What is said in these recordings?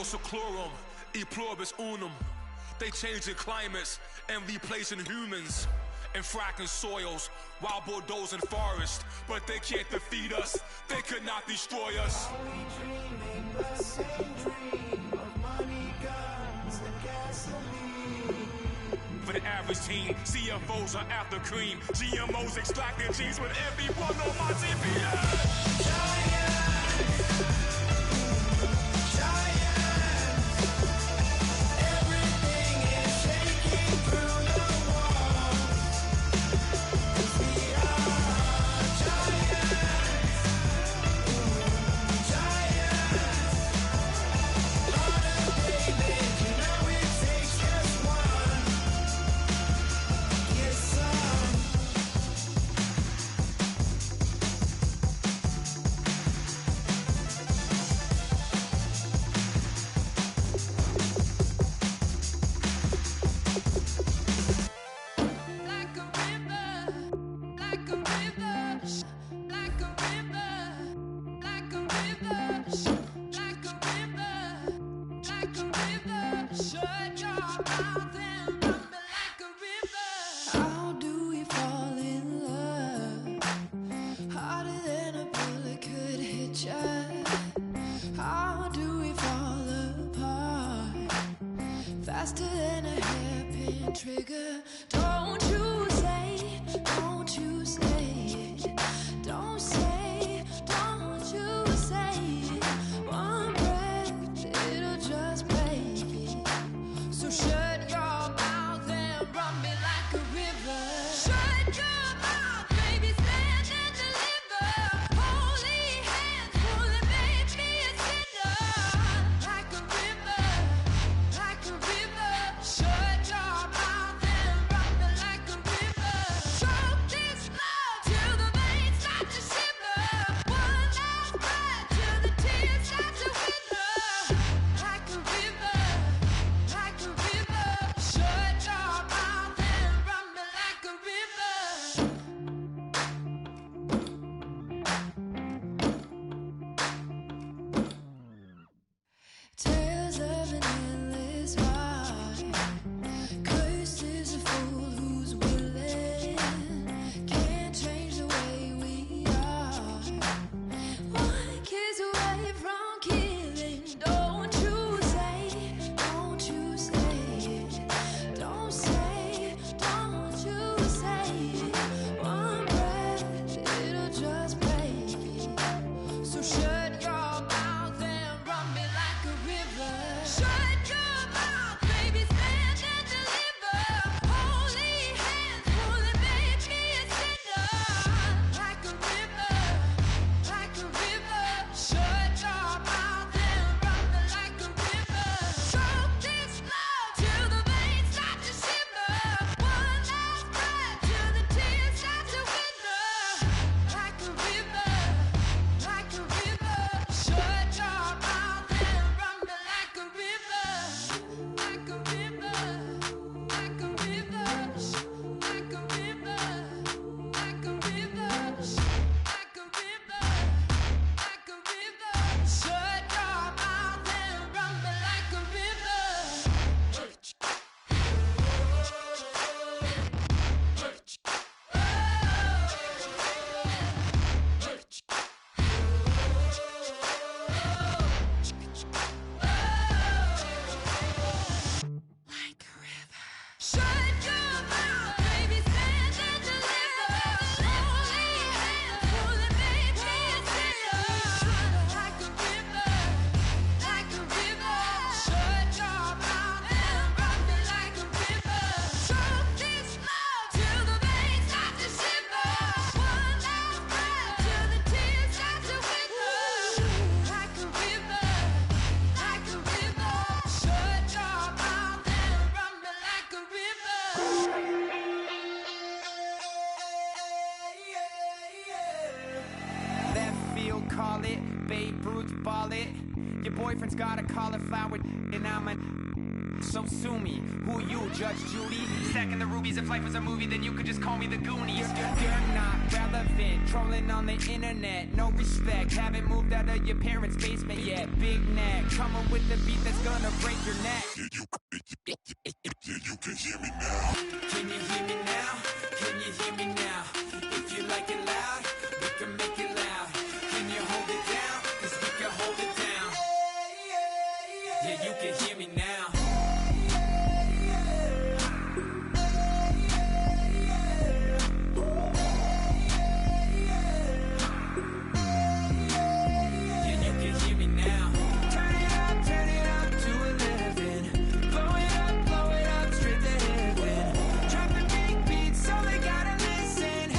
seclorum, e pluribus unum. They changing climates and replacing humans and fracking soils while bulldozing forests. But they can't defeat us, they could not destroy us. Are we dreaming the same dream of money, guns, and gasoline? For the average teen, CFOs are after cream. GMOs extracting genes with everyone on my GPS. Giants! Faster than a hairpin trigger. Don't you say, don't you say it. Don't say, don't you say it. One breath, it'll just break it. So shut your mouth and run me like a river. Shut your mouth, baby, stand and deliver. Holy hands, pulling, make me a sinner. Like a river, like a river. Shut your mouth and run me like a river. Choke this love till the veins start to shiver. One last breath till the tears start to wither. Like a river, like a river. Shut your mouth and run me like a river. Tales of an endless ride. Cursed is a fool who's willing. Can't change the way we are. One kiss away from killing. Don't you say, don't you say it. Don't say, don't you say it. One breath, it'll just break it. So shut your mouth and run me like a river. Shut your mouth, baby, stand and deliver. Holy hands, pulling, make me a sinner. Like a river, like a river. Shut your mouth and run me like a river. Choke this love till the veins start to shiver. One last breath till the tears start to wither. Like a river, like a river. Shut your mouth and run me like a river. Like a river, like a river. Like a river, like a river. Like a river, like a river. Shut your mouth and run me like a river. Like a river. Shut your mouth, baby, stand and deliver. Holy hands, pulling, make me a sinner. Like a river, like a river. Shut your mouth and run me like a river. Choke this love till the veins start to shiver. One last breath till the tears start to wither. Like a river, like a river. Shut your mouth and run me like a river. Left field, call it. Babe Ruth, ball it. Your boyfriend's got a cauliflower, and I'm a So sue me, who you, Judge Judy? Stacking the rubies, if life was a movie, then you could just call me the Goonies. You're not relevant, trolling on the internet. No respect, haven't moved out of your parents' basement yet. Big neck, coming with the beat that's gonna break your neck. You can hear me now. Can you hear me now? Can you hear me now? If you like it loud, we can make it loud. Can you hold it down? 'Cause we can hold it down. Yeah, you can hear me now. Yeah, you can hear me now. Turn it up to 11. Blow it up straight to heaven. Dropping big beats, so they gotta listen.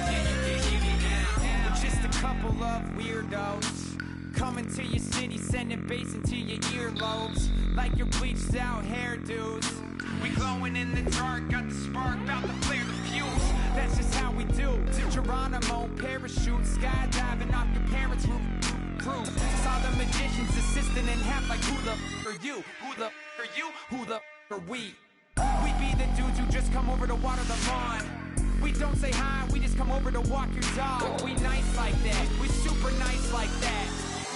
Yeah, you can hear me now. Just a couple of weirdos coming to your city, sending bass into your earlobes like your bleached out hairdos. We glowing in the dark, got the spark, about to flare the fuse. That's just how we do. To Geronimo, parachute, skydiving off your parents' roof. Crew saw the magician's assistant in half, like who the are you? Who the are you? Who the are we? We be the dudes who just come over to water the lawn. We don't say hi, we just come over to walk your dog. We nice like that, we super nice like that.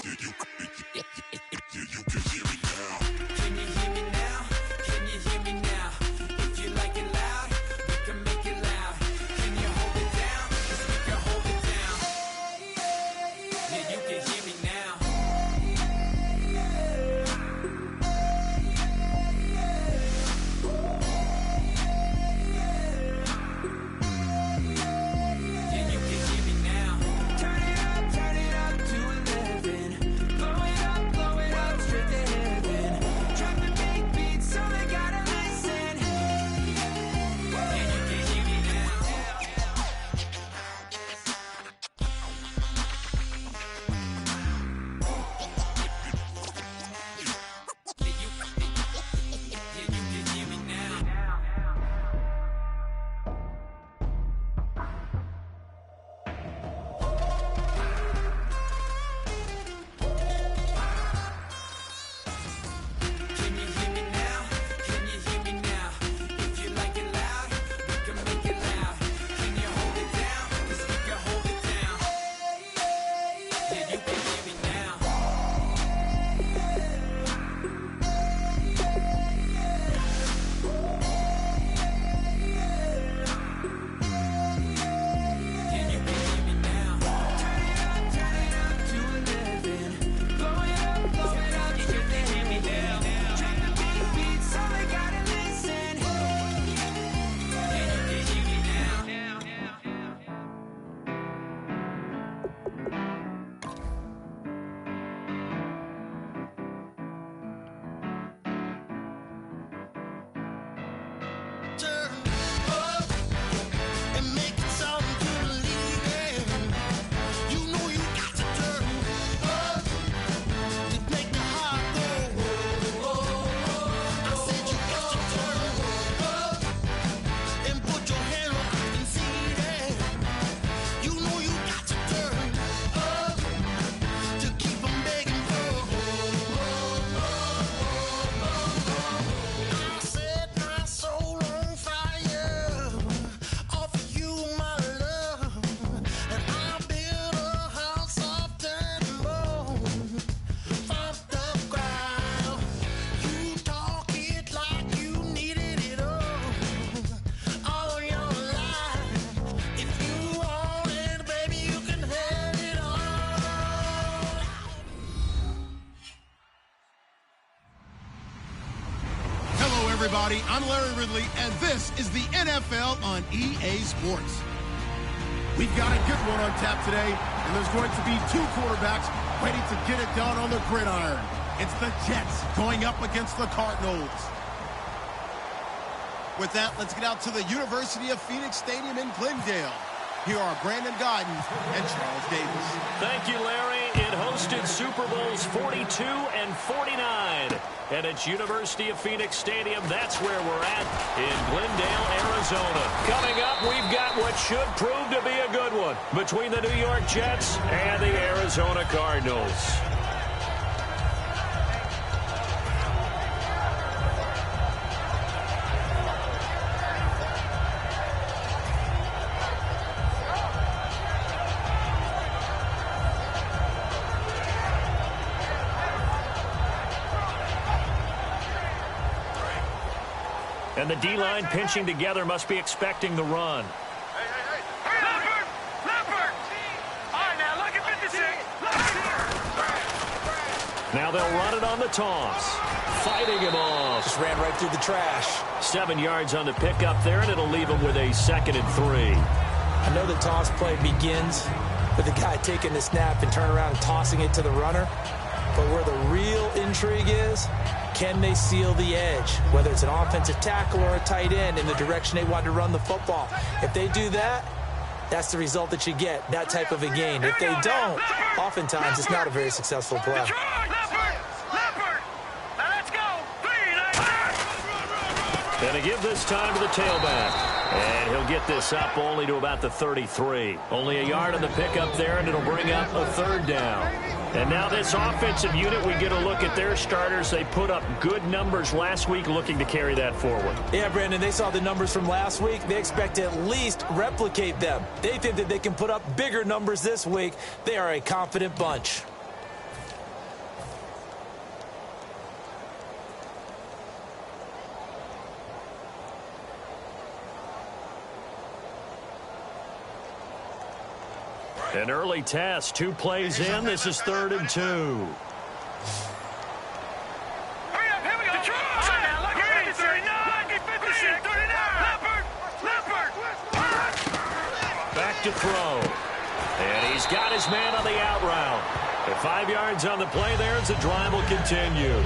You can hear me now. Can you hear me now? Can you hear me now? If you like it loud, we can make it loud. Can you hold it down? 'Cause we can hold it down. Yeah, you can hear me now. Yeah, you can hear me now. Turn it up to 11. Blow it up straight to heaven. Dropping big beats, so they gotta listen. Yeah, you can hear me now. Yeah, you can hear me now. Can you hear me now? Can you hear me now? If you like it loud, we can make it loud. Can you hold it down? 'Cause we can hold it down. Yeah, you can hear me now. Yeah, you can hear me now. Turn it up to 11. Blow it up, you can hear me now. Drop the big beats, so they gotta listen. Yeah, you can hear me now. Turn up and make it sound good leaving. You know you got to turn up to make the heart go. I said you got to turn up and put your hand up and see that. You know you got to turn up to keep 'em begging for. I set my soul on fire, offer you my love, and I build a house of dirt and bone from the ground. You talk it like you needed it all your life. If you want it, baby, you can have it all. Hello, everybody. I'm Larry Ridley, and this is the NFL on EA Sports. We've got a good one on tap today, and there's going to be two quarterbacks ready to get it done on the gridiron. It's the Jets going up against the Cardinals. With that, let's get out to the University of Phoenix Stadium in Glendale. Here are Brandon Godden and Charles Davis. Thank you, Larry. It hosted Super Bowls 42 and 49. And it's University of Phoenix Stadium. That's where we're at in Glendale, Arizona. Coming up, we've got what should prove to be a good one between the New York Jets and the Arizona Cardinals. And the D-line pinching together must be expecting the run. Now they'll run it on the toss. Fighting him off. Just ran right through the trash. 7 yards on the pickup there, and it'll leave him with a 2nd and 3. I know the toss play begins with the guy taking the snap and turn around and tossing it to the runner. But where the real intrigue is, can they seal the edge? Whether it's an offensive tackle or a tight end in the direction they want to run the football. If they do that, that's the result that you get, that type of a gain. If they don't, oftentimes it's not a very successful play. And to give this time to the tailback. And he'll get this up only to about the 33. Only a yard on the pickup there, and it'll bring up a 3rd down. And now this offensive unit, we get a look at their starters. They put up good numbers last week, looking to carry that forward. Yeah, Brandon, they saw the numbers from last week. They expect to at least replicate them. They think that they can put up bigger numbers this week. They are a confident bunch. An early test, 2 plays in. This is 3rd and 2. Back to throw. And he's got his man on the out route. At 5 yards on the play there as the drive will continue.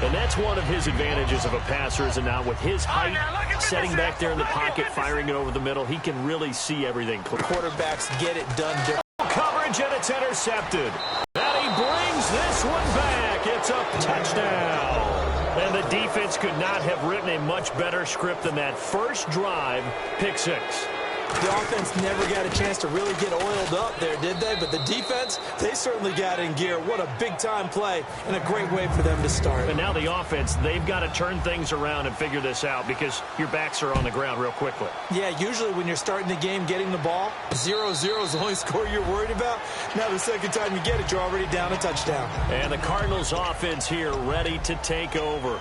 And that's one of his advantages of a passer, is now with his height, setting back there in the pocket, firing it over the middle, he can really see everything. Quarterbacks get it done different. Coverage, and it's intercepted. And he brings this one back. It's a touchdown. And the defense could not have written a much better script than that first drive, pick 6. The offense never got a chance to really get oiled up there, did they? But the defense, they certainly got in gear. What a big-time play and a great way for them to start. And now the offense, they've got to turn things around and figure this out because your backs are on the ground real quickly. Yeah, usually when you're starting the game getting the ball, 0-0 is the only score you're worried about. Now the second time you get it, you're already down a touchdown. And the Cardinals offense here ready to take over.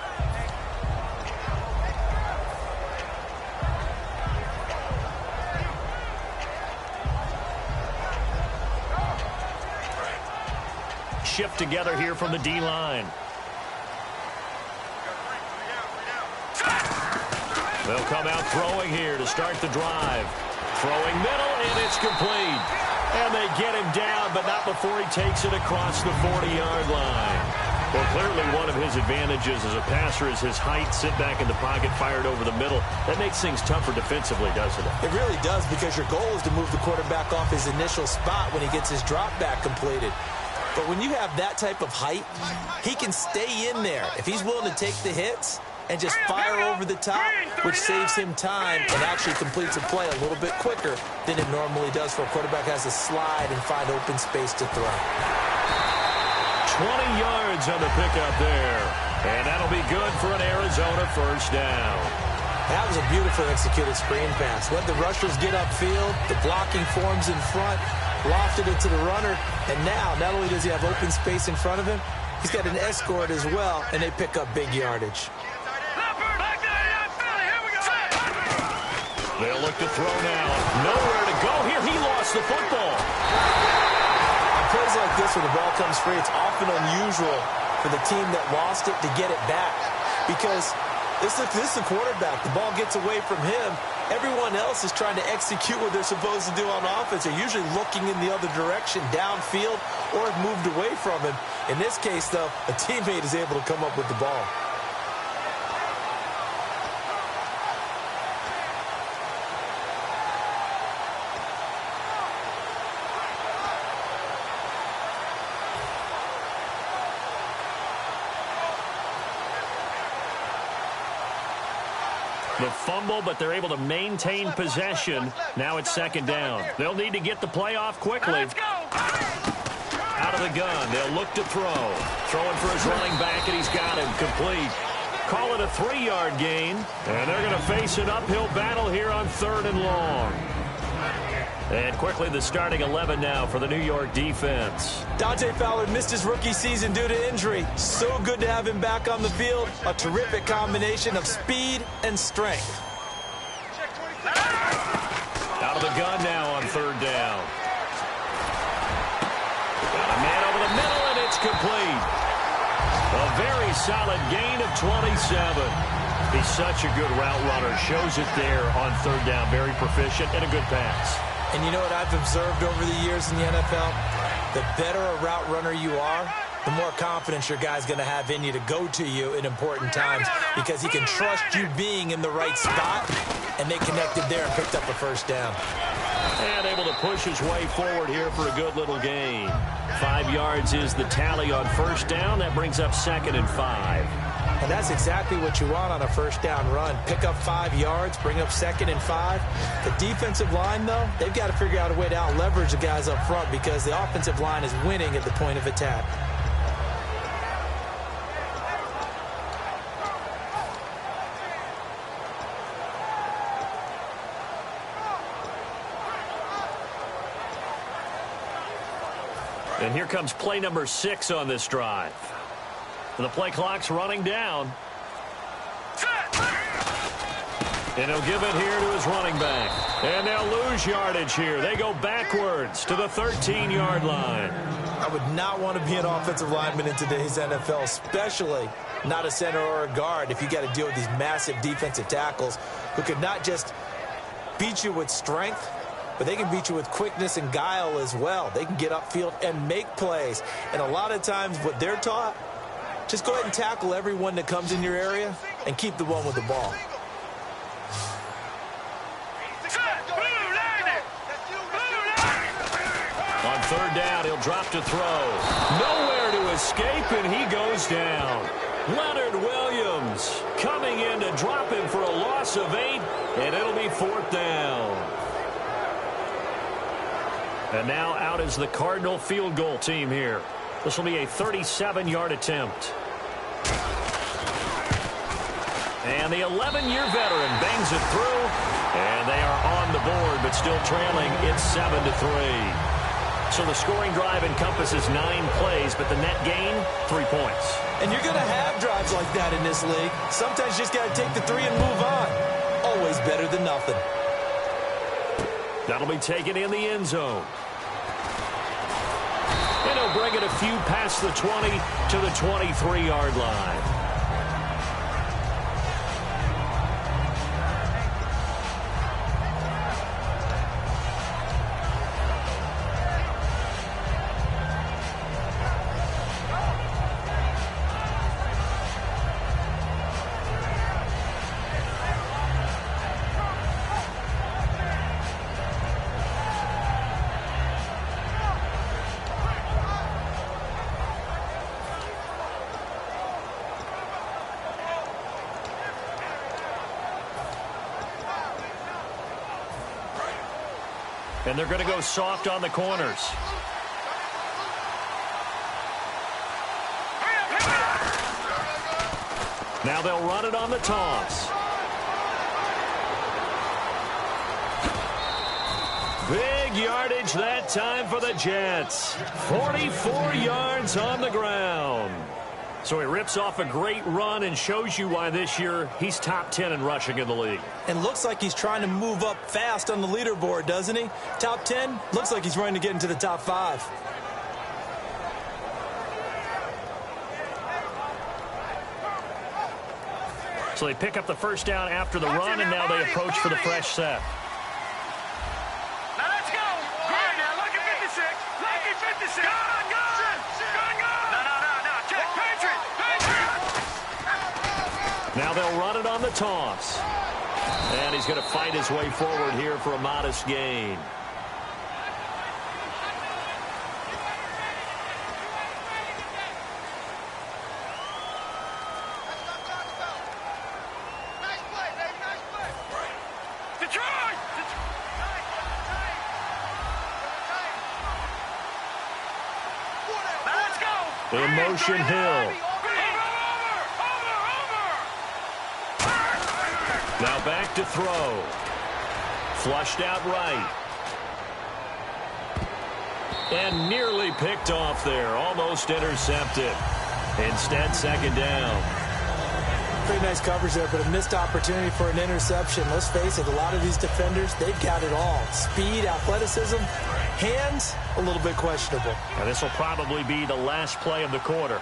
Shift together here from the D-line. They'll come out throwing here to start the drive. Throwing middle, and it's complete. And they get him down, but not before he takes it across the 40-yard line. Well, clearly one of his advantages as a passer is his height, sit back in the pocket, fired over the middle. That makes things tougher defensively, doesn't it? It really does, because your goal is to move the quarterback off his initial spot when he gets his drop back completed. But when you have that type of height, he can stay in there if he's willing to take the hits and just fire over the top, which saves him time and actually completes a play a little bit quicker than it normally does for a quarterback has to slide and find open space to throw. 20 yards on the pickup there. And that'll be good for an Arizona first down. That was a beautiful executed screen pass. Let the rushers get upfield. The blocking forms in front. Lofted it to the runner. And now, not only does he have open space in front of him, he's got an escort as well, and they pick up big yardage. They'll look to throw now. Nowhere to go here. He lost the football. On plays like this, when the ball comes free, it's often unusual for the team that lost it to get it back. Because this is a quarterback. The ball gets away from him. Everyone else is trying to execute what they're supposed to do on offense. They're usually looking in the other direction, downfield, or have moved away from him. In this case, though, a teammate is able to come up with the ball. The fumble, but they're able to maintain possession. Now it's second down. They'll need to get the play off quickly. Out of the gun. They'll look to throw. Throwing for his running back, and he's got him. Complete. Call it a 3-yard gain. And they're going to face an uphill battle here on 3rd and long. And quickly, the starting 11 now for the New York defense. Dante Fowler missed his rookie season due to injury. So good to have him back on the field. A terrific combination of speed and strength. Out of the gun now on third down. Got a man over the middle, and it's complete. A very solid gain of 27. He's such a good route runner. Shows it there on third down. Very proficient and a good pass. And you know what I've observed over the years in the NFL? The better a route runner you are, the more confidence your guy's going to have in you to go to you in important times because he can trust you being in the right spot, and they connected there and picked up a first down. And able to push his way forward here for a good little gain. 5 yards is the tally on first down. That brings up 2nd and 5. And that's exactly what you want on a first down run. Pick up 5 yards, bring up 2nd and 5. The defensive line, though, they've got to figure out a way to out-leverage the guys up front because the offensive line is winning at the point of attack. And here comes play number 6 on this drive. And the play clock's running down. And he'll give it here to his running back. And they'll lose yardage here. They go backwards to the 13-yard line. I would not want to be an offensive lineman in today's NFL, especially not a center or a guard if you got to deal with these massive defensive tackles who could not just beat you with strength, but they can beat you with quickness and guile as well. They can get upfield and make plays. And a lot of times what they're taught, just go ahead and tackle everyone that comes in your area and keep the one with the ball. On third down, he'll drop to throw. Nowhere to escape, and he goes down. Leonard Williams coming in to drop him for a loss of 8, and it'll be 4th down. And now out is the Cardinal field goal team here. This will be a 37-yard attempt. And the 11-year veteran bangs it through, and they are on the board, but still trailing. It's 7-3. So the scoring drive encompasses 9 plays, but the net gain, 3 points. And you're going to have drives like that in this league. Sometimes you just got to take the 3 and move on. Always better than nothing. That'll be taken in the end zone. And he'll bring it a few past the 20 to the 23-yard line. And they're going to go soft on the corners. Now they'll run it on the toss. Big yardage that time for the Jets. 44 yards on the ground. So he rips off a great run and shows you why this year he's top 10 in rushing in the league. And looks like he's trying to move up fast on the leaderboard, doesn't he? Top 10, looks like he's running to get into the top 5. So they pick up the first down after the run, and now they approach for the fresh set. Now let's go. Right now, lucky 56. Lucky 56. Go. No. Check. Patriot. Now they'll run it on the toss. And he's going to fight his way forward here for a modest gain. In motion, Hill. Now back to throw. Flushed out right. And nearly picked off there. Almost intercepted. Instead, second down. Pretty nice coverage there, but a missed opportunity for an interception. Let's face it, a lot of these defenders, they've got it all. Speed, athleticism, hands, a little bit questionable. And this will probably be the last play of the quarter.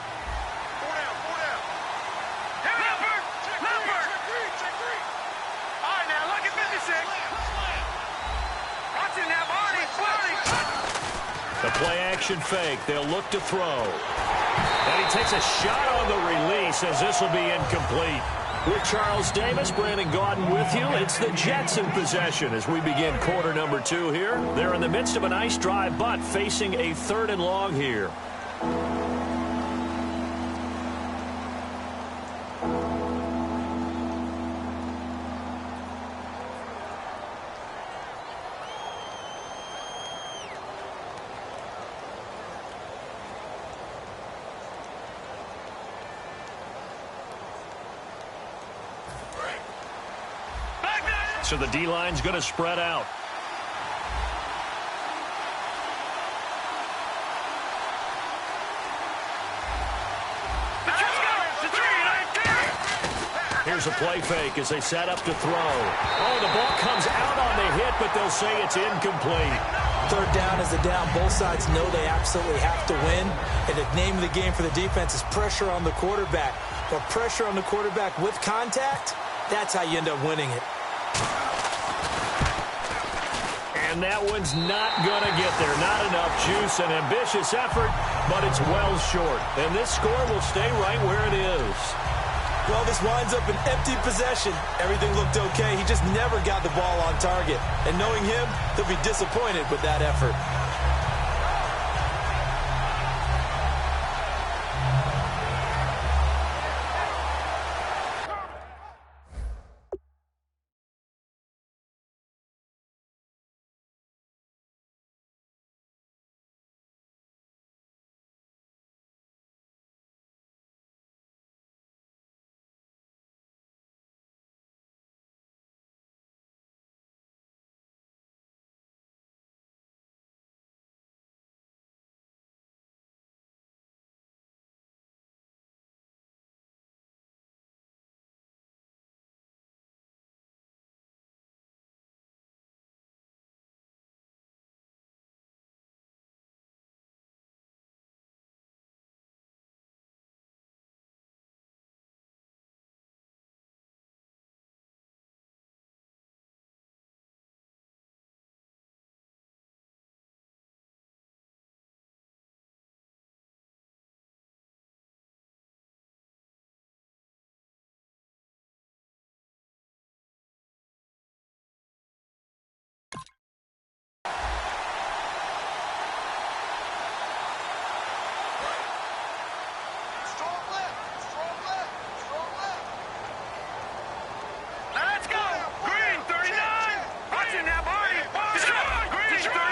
The play-action fake. They'll look to throw. And he takes a shot on the release as this will be incomplete. With Charles Davis, Brandon Gaudin with you. It's the Jets in possession as we begin quarter number 2 here. They're in the midst of a nice drive, but facing a 3rd and long here. So the D-line's going to spread out. Here's a play fake as they set up to throw. Oh, the ball comes out on the hit, but they'll say it's incomplete. 3rd down is the down. Both sides know they absolutely have to win. And the name of the game for the defense is pressure on the quarterback. But pressure on the quarterback with contact, that's how you end up winning it. And that one's not going to get there. Not enough juice. An ambitious effort, but it's well short. And this score will stay right where it is. Well, this winds up an empty possession. Everything looked okay. He just never got the ball on target. And knowing him, he'll be disappointed with that effort.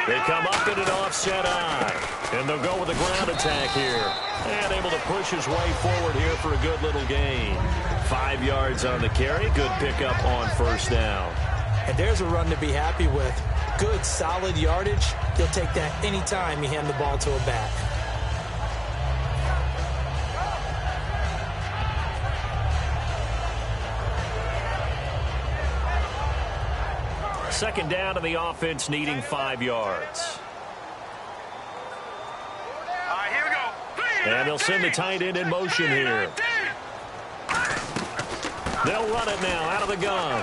They come up in an offset eye. And they'll go with a ground attack here. And able to push his way forward here for a good little gain. 5 yards on the carry. Good pickup on 1st down. And there's a run to be happy with. Good, solid yardage. He'll take that anytime you hand the ball to a back. Second down, and the offense needing 5 yards. All right, here we go. And they'll send the tight end in motion here. They'll run it now out of the gun.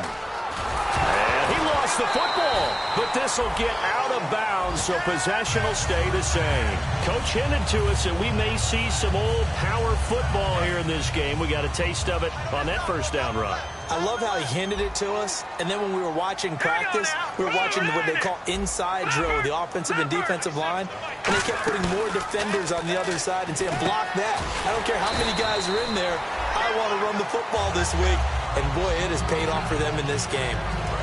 And he lost the football, but this will get out of bounds, so possession will stay the same. Coach hinted to us that we may see some old power football here in this game. We got a taste of it on that 1st down run. I love how he hinted it to us, and then when we were watching practice, we were watching what they call inside drill, the offensive and defensive line, and they kept putting more defenders on the other side and saying, block that. I don't care how many guys are in there. I want to run the football this week. And, boy, it has paid off for them in this game.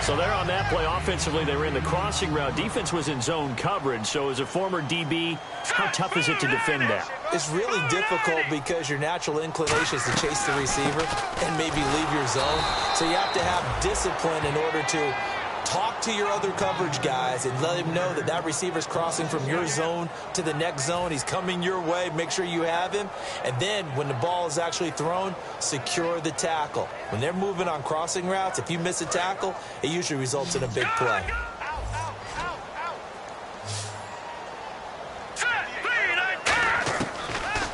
So they're on that play. Offensively, they were in the crossing route. Defense was in zone coverage. So as a former DB, how tough is it to defend that? It's really difficult because your natural inclination is to chase the receiver and maybe leave your zone. So you have to have discipline in order to talk to to your other coverage guys and let him know that that receiver's crossing from your zone to the next zone. He's coming your way. Make sure you have him. And then when the ball is actually thrown, secure the tackle. When they're moving on crossing routes, if you miss a tackle, it usually results in a big play.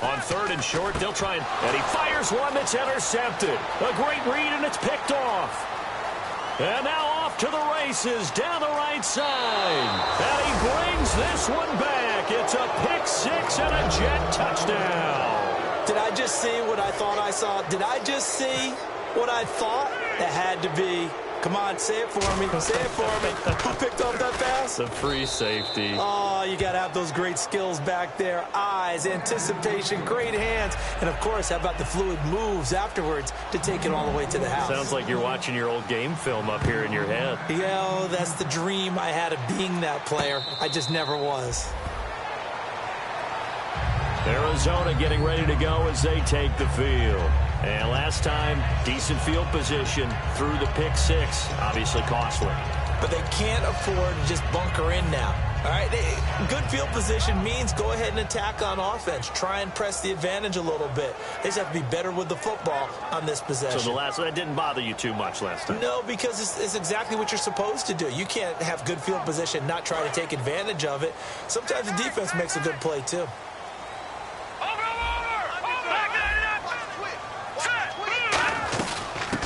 On 3rd and short, they'll try and he fires one that's intercepted. A great read, and it's picked off. And now off to the races down the right side. And he brings this one back. It's a pick 6 and a Jet touchdown. Did I just see what I thought I saw? Did I just see what I thought? That had to be. Come on, say it for me. Say it for me. Who picked up that pass? The free safety. Oh, you got to have those great skills back there. Eyes, anticipation, great hands. And, of course, how about the fluid moves afterwards to take it all the way to the house? Sounds like you're watching your old game film up here in your head. Yeah, that's the dream I had of being that player. I just never was. Arizona getting ready to go as they take the field. And last time, decent field position through the pick 6. Obviously costly. But they can't afford to just bunker in now. All right, good field position means go ahead and attack on offense. Try and press the advantage a little bit. They just have to be better with the football on this possession. So that didn't bother you too much last time? No, because it's exactly what you're supposed to do. You can't have good field position, not try to take advantage of it. Sometimes the defense makes a good play, too.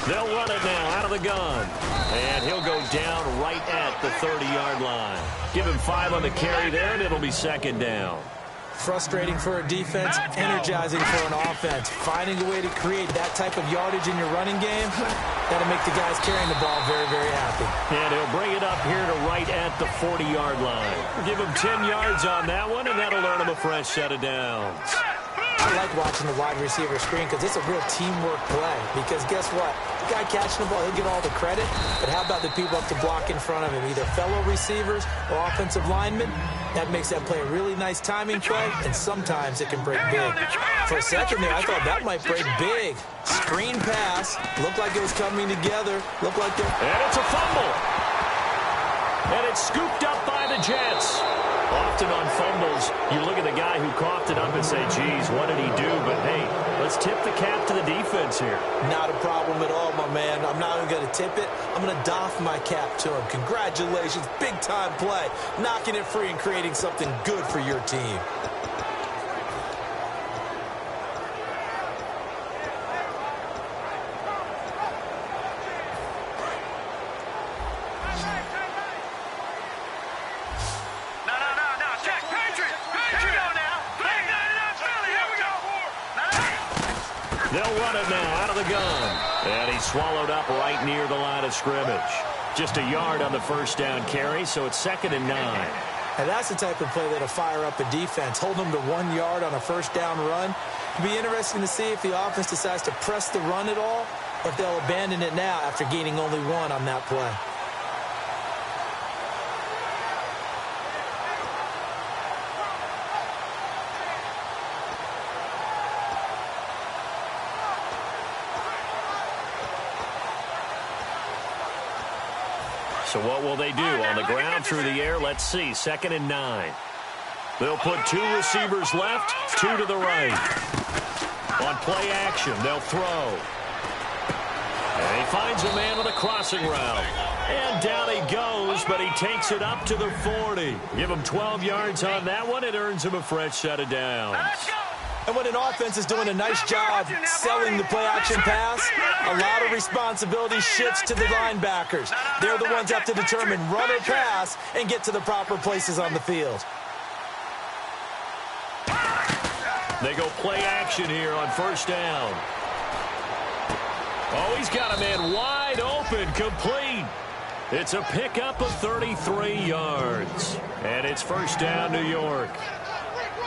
They'll run it now out of the gun. And he'll go down right at the 30-yard line. Give him 5 on the carry there, and it'll be 2nd down. Frustrating for a defense, energizing for an offense. Finding a way to create that type of yardage in your running game, that'll make the guys carrying the ball very, very happy. And he'll bring it up here to right at the 40-yard line. Give him 10 yards on that one, and that'll earn him a fresh set of downs. I like watching the wide receiver screen because it's a real teamwork play. Because guess what? The guy catching the ball, he'll get all the credit. But how about the people up to block in front of him? Either fellow receivers or offensive linemen. That makes that play a really nice timing play, and sometimes it can break big. For a second there, I thought that might break big. Screen pass. Looked like it was coming together. Looked like they're... And it's a fumble. And it's scooped up by the Jets. Often on fumbles, you look at the guy who coughed it up and say, geez, what did he do? But, hey, let's tip the cap to the defense here. Not a problem at all, my man. I'm not even going to tip it. I'm going to doff my cap to him. Congratulations. Big-time play. Knocking it free and creating something good for your team. They'll run it now out of the gun. And he's swallowed up right near the line of scrimmage. Just a yard on the first down carry, so it's 2nd and 9. And that's the type of play that'll fire up a defense. Hold them to 1 yard on a first down run. It'll be interesting to see if the offense decides to press the run at all, or if they'll abandon it now after gaining only 1 on that play. So what will they do? On the ground, through the air, let's see. 2nd and 9. They'll put 2 receivers left, 2 to the right. On play action, they'll throw. And he finds a man with a crossing route. And down he goes, but he takes it up to the 40. Give him 12 yards on that one. It earns him a fresh set of downs. And when an offense is doing a nice job selling the play-action pass, a lot of responsibility shifts to the linebackers. They're the ones that have to determine run or pass and get to the proper places on the field. They go play action here on first down. Oh, he's got a man wide open, complete. It's a pickup of 33 yards. And it's first down, New York.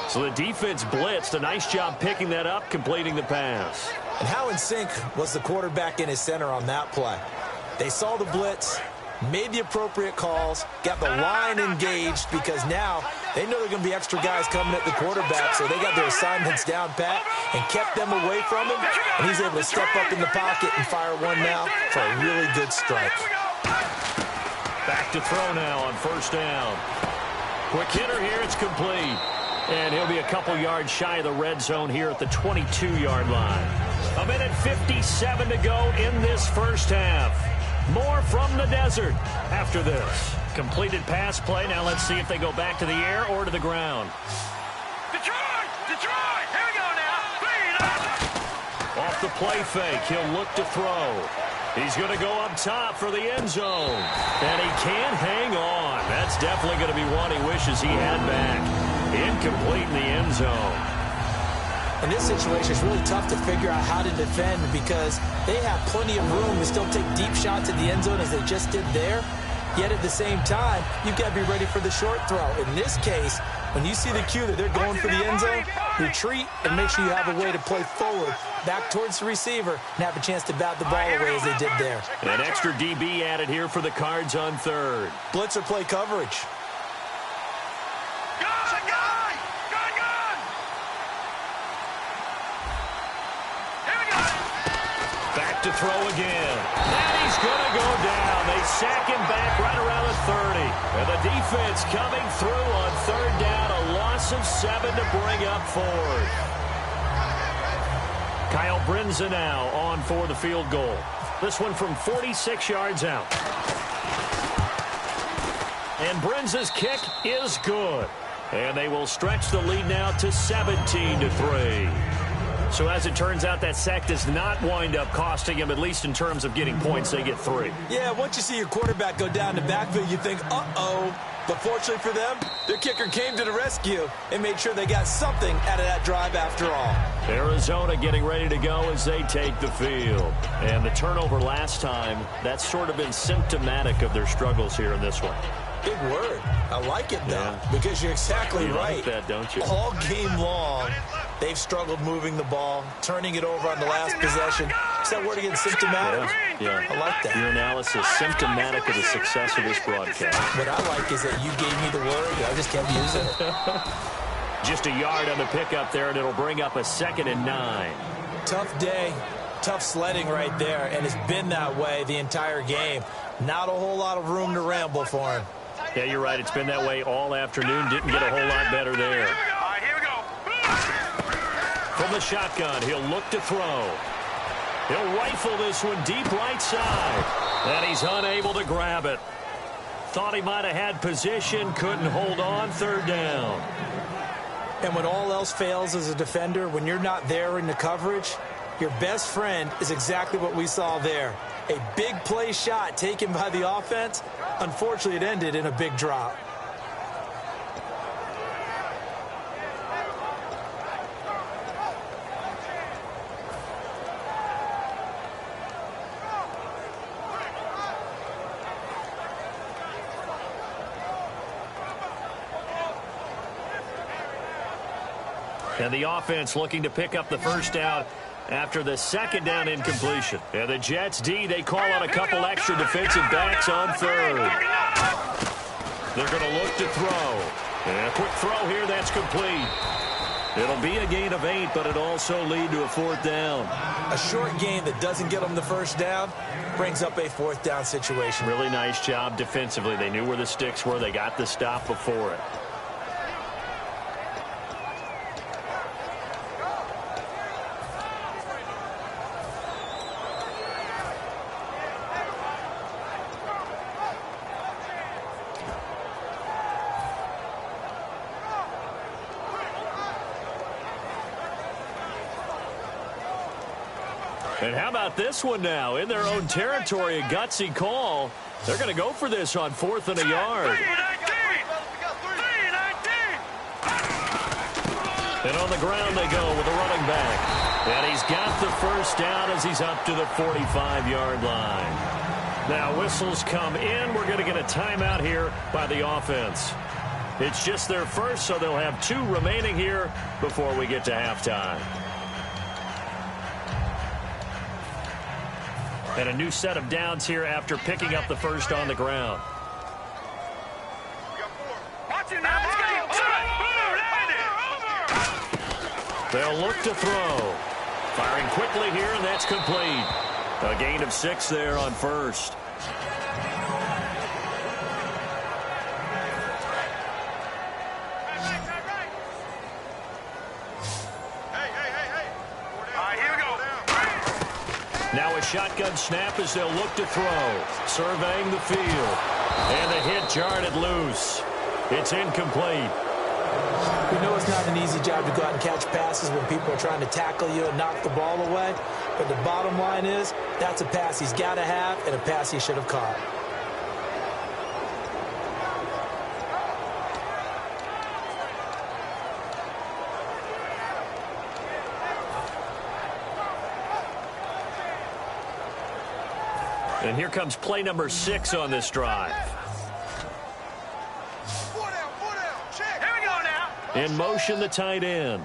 So the defense blitzed. A nice job picking that up, completing the pass. And how in sync was the quarterback in his center on that play? They saw the blitz, made the appropriate calls, got the line engaged because now they know there are going to be extra guys coming at the quarterback, so they got their assignments down pat and kept them away from him, and he's able to step up in the pocket and fire one now for a really good strike. Back to throw now on first down. Quick hitter here. It's complete. And he'll be a couple yards shy of the red zone here at the 22-yard line. 1:57 to go in this first half. More from the desert after this. Completed pass play. Now let's see if they go back to the air or to the ground. Detroit! Detroit! Here we go now. Clean up. Off the play fake. He'll look to throw. He's going to go up top for the end zone. And he can't hang on. That's definitely going to be one he wishes he had back. Incomplete in the end zone. In this situation, it's really tough to figure out how to defend because they have plenty of room to still take deep shots at the end zone as they just did there. Yet at the same time, you've got to be ready for the short throw. In this case, when you see the cue that they're going for the end zone, retreat and make sure you have a way to play forward, back towards the receiver, and have a chance to bat the ball away as they did there. An extra DB added here for the Cards on third. Blitzer play coverage. Back to throw again. And he's going to go down. They sack him back right around the 30. And the defense coming through on third down. A loss of 7 to bring up fourth. Kyle Brinza now on for the field goal. This one from 46 yards out. And Brinza's kick is good. And they will stretch the lead now to 17-3. So as it turns out, that sack does not wind up costing him, at least in terms of getting points. They get 3. Yeah, once you see your quarterback go down the backfield, you think, uh-oh. But fortunately for them, their kicker came to the rescue and made sure they got something out of that drive after all. Arizona getting ready to go as they take the field. And the turnover last time, that's sort of been symptomatic of their struggles here in this one. Big word. I like it, though, because you're exactly right. Like that, don't you? All game long, they've struggled moving the ball, turning it over on the last possession. Is that word again, symptomatic? Yeah. I like that. Your analysis, symptomatic of the success of this broadcast. What I like is that you gave me the word, and I just kept using it. Just a yard on the pickup there, and it'll bring up a 2nd and 9. Tough day, tough sledding right there, and it's been that way the entire game. Not a whole lot of room to ramble for him. Yeah, you're right. It's been that way all afternoon. Didn't get a whole lot better there. All right, here we go. From the shotgun, he'll look to throw. He'll rifle this one deep right side. And he's unable to grab it. Thought he might have had position, couldn't hold on, third down. And when all else fails as a defender, when you're not there in the coverage, your best friend is exactly what we saw there. A big play shot taken by the offense. Unfortunately, it ended in a big drop. And the offense looking to pick up the first down after the 2nd down incompletion. And the Jets D, they call on a couple extra defensive backs on third. They're going to look to throw. And a quick throw here, that's complete. It'll be a gain of 8, but it'll also lead to a 4th down. A short gain that doesn't get them the first down brings up a 4th down situation. Really nice job defensively. They knew where the sticks were. They got the stop before it. And how about this one now? In their own territory, a gutsy call. They're going to go for this on 4th and a yard. And on the ground they go with a running back. And he's got the first down as he's up to the 45-yard line. Now whistles come in. We're going to get a timeout here by the offense. It's just their first, so they'll have 2 remaining here before we get to halftime. And a new set of downs here after picking up the first on the ground. They'll look to throw. Firing quickly here, and that's complete. A gain of 6 there on first. Now a shotgun snap as they'll look to throw. Surveying the field. And the hit jarred it loose. It's incomplete. We know it's not an easy job to go out and catch passes when people are trying to tackle you and knock the ball away. But the bottom line is, that's a pass he's got to have and a pass he should have caught. And here comes play number 6 on this drive. In motion, the tight end.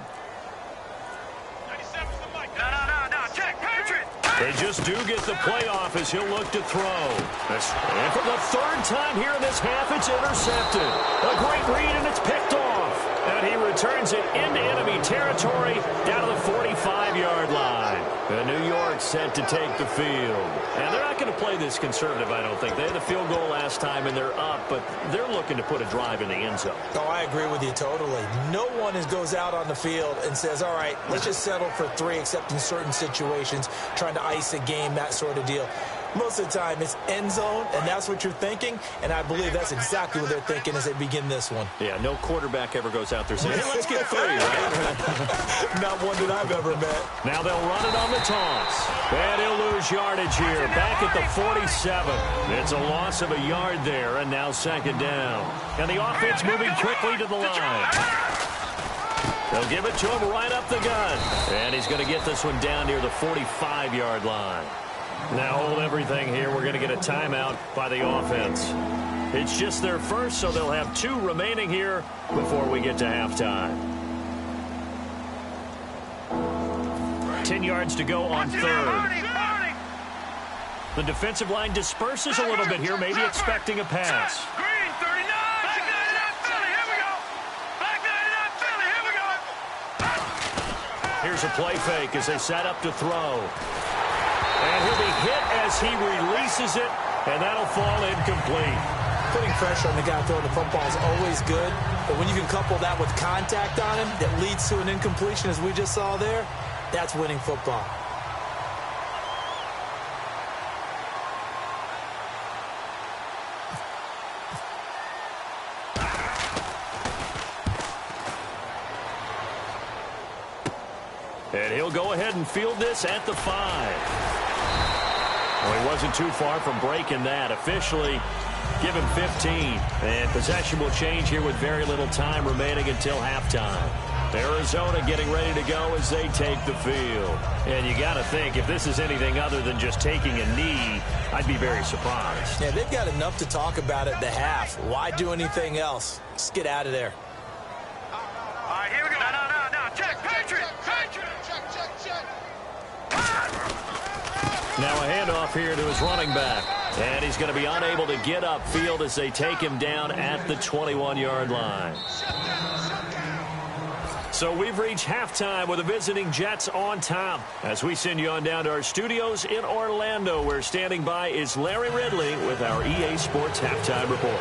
They just do get the playoff as he'll look to throw. And for the third time here in this half, it's intercepted. A great read, and it's picked off. And he returns it into enemy territory down to the 45-yard line. And New York set to take the field. And they're not going to play this conservative, I don't think. They had the field goal last time, and they're up, but they're looking to put a drive in the end zone. Oh, I agree with you totally. No one goes out on the field and says, all right, let's just settle for 3, except in certain situations, trying to ice a game, that sort of deal. Most of the time, it's end zone, and that's what you're thinking, and I believe that's exactly what they're thinking as they begin this one. Yeah, no quarterback ever goes out there saying, hey, let's get 3, right? Not one that I've ever met. Now they'll run it on the toss. And he'll lose yardage here, back at the 47. It's a loss of a yard there, and now second down. And the offense moving quickly to the line. They'll give it to him right up the gut. And he's going to get this one down near the 45-yard line. Now hold everything here. We're going to get a timeout by the offense. It's just their first, so they'll have 2 remaining here before we get to halftime. 10 yards to go on third. The defensive line disperses a little bit here, maybe expecting a pass. Green, 39. Back 99, Philly. Here we go. Back 99, Philly. Here we go. Here's a play fake as they set up to throw. And he'll be hit as he releases it, and that'll fall incomplete. Putting pressure on the guy throwing the football is always good, but when you can couple that with contact on him that leads to an incompletion, as we just saw there, that's winning football. And he'll go ahead and field this at the 5. Well, he wasn't too far from breaking that. Officially, give him 15. And possession will change here with very little time remaining until halftime. Arizona getting ready to go as they take the field. And you got to think, if this is anything other than just taking a knee, I'd be very surprised. Yeah, they've got enough to talk about at the half. Why do anything else? Just get out of there. All right, here we go. No. Check, Patriot. Check. Now a handoff here to his running back. And he's going to be unable to get upfield as they take him down at the 21-yard line. So we've reached halftime with the visiting Jets on top. As we send you on down to our studios in Orlando, where standing by is Larry Ridley with our EA Sports Halftime Report.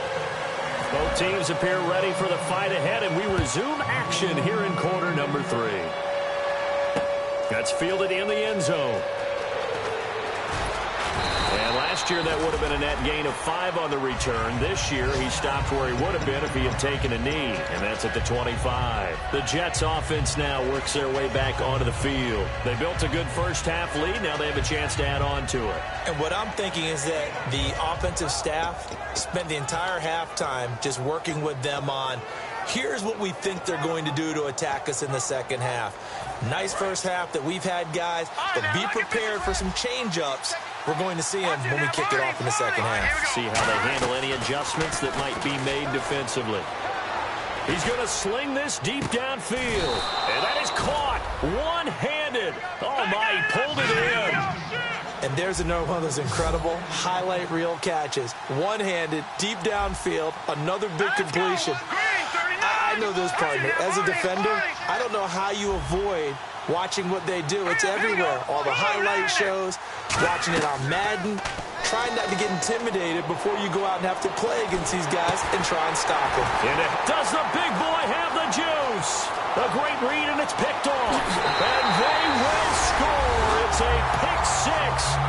Both teams appear ready for the fight ahead, and we resume action here in quarter number 3. That's fielded in the end zone. And last year that would have been a net gain of 5 on the return. This year he stopped where he would have been if he had taken a knee, and that's at the 25. The Jets offense now works their way back onto the field. They built a good first half lead. Now they have a chance to add on to it. And what I'm thinking is that the offensive staff spent the entire halftime just working with them on, here's what we think they're going to do to attack us in the second half. Nice first half that we've had, guys, but be prepared for some change-ups. We're going to see them when we kick it off in the second half. See how they handle any adjustments that might be made defensively. He's going to sling this deep downfield. And that is caught one-handed. Oh, my, he pulled it in. And there's another one of those incredible highlight reel catches. One-handed, deep downfield, another big completion. I know this, partner. As a defender, I don't know how you avoid watching what they do. It's everywhere. All the highlight shows, watching it on Madden, trying not to get intimidated before you go out and have to play against these guys and try and stop them. And does the big boy have the juice? A great read, and it's picked off. And they will score. It's a pick 6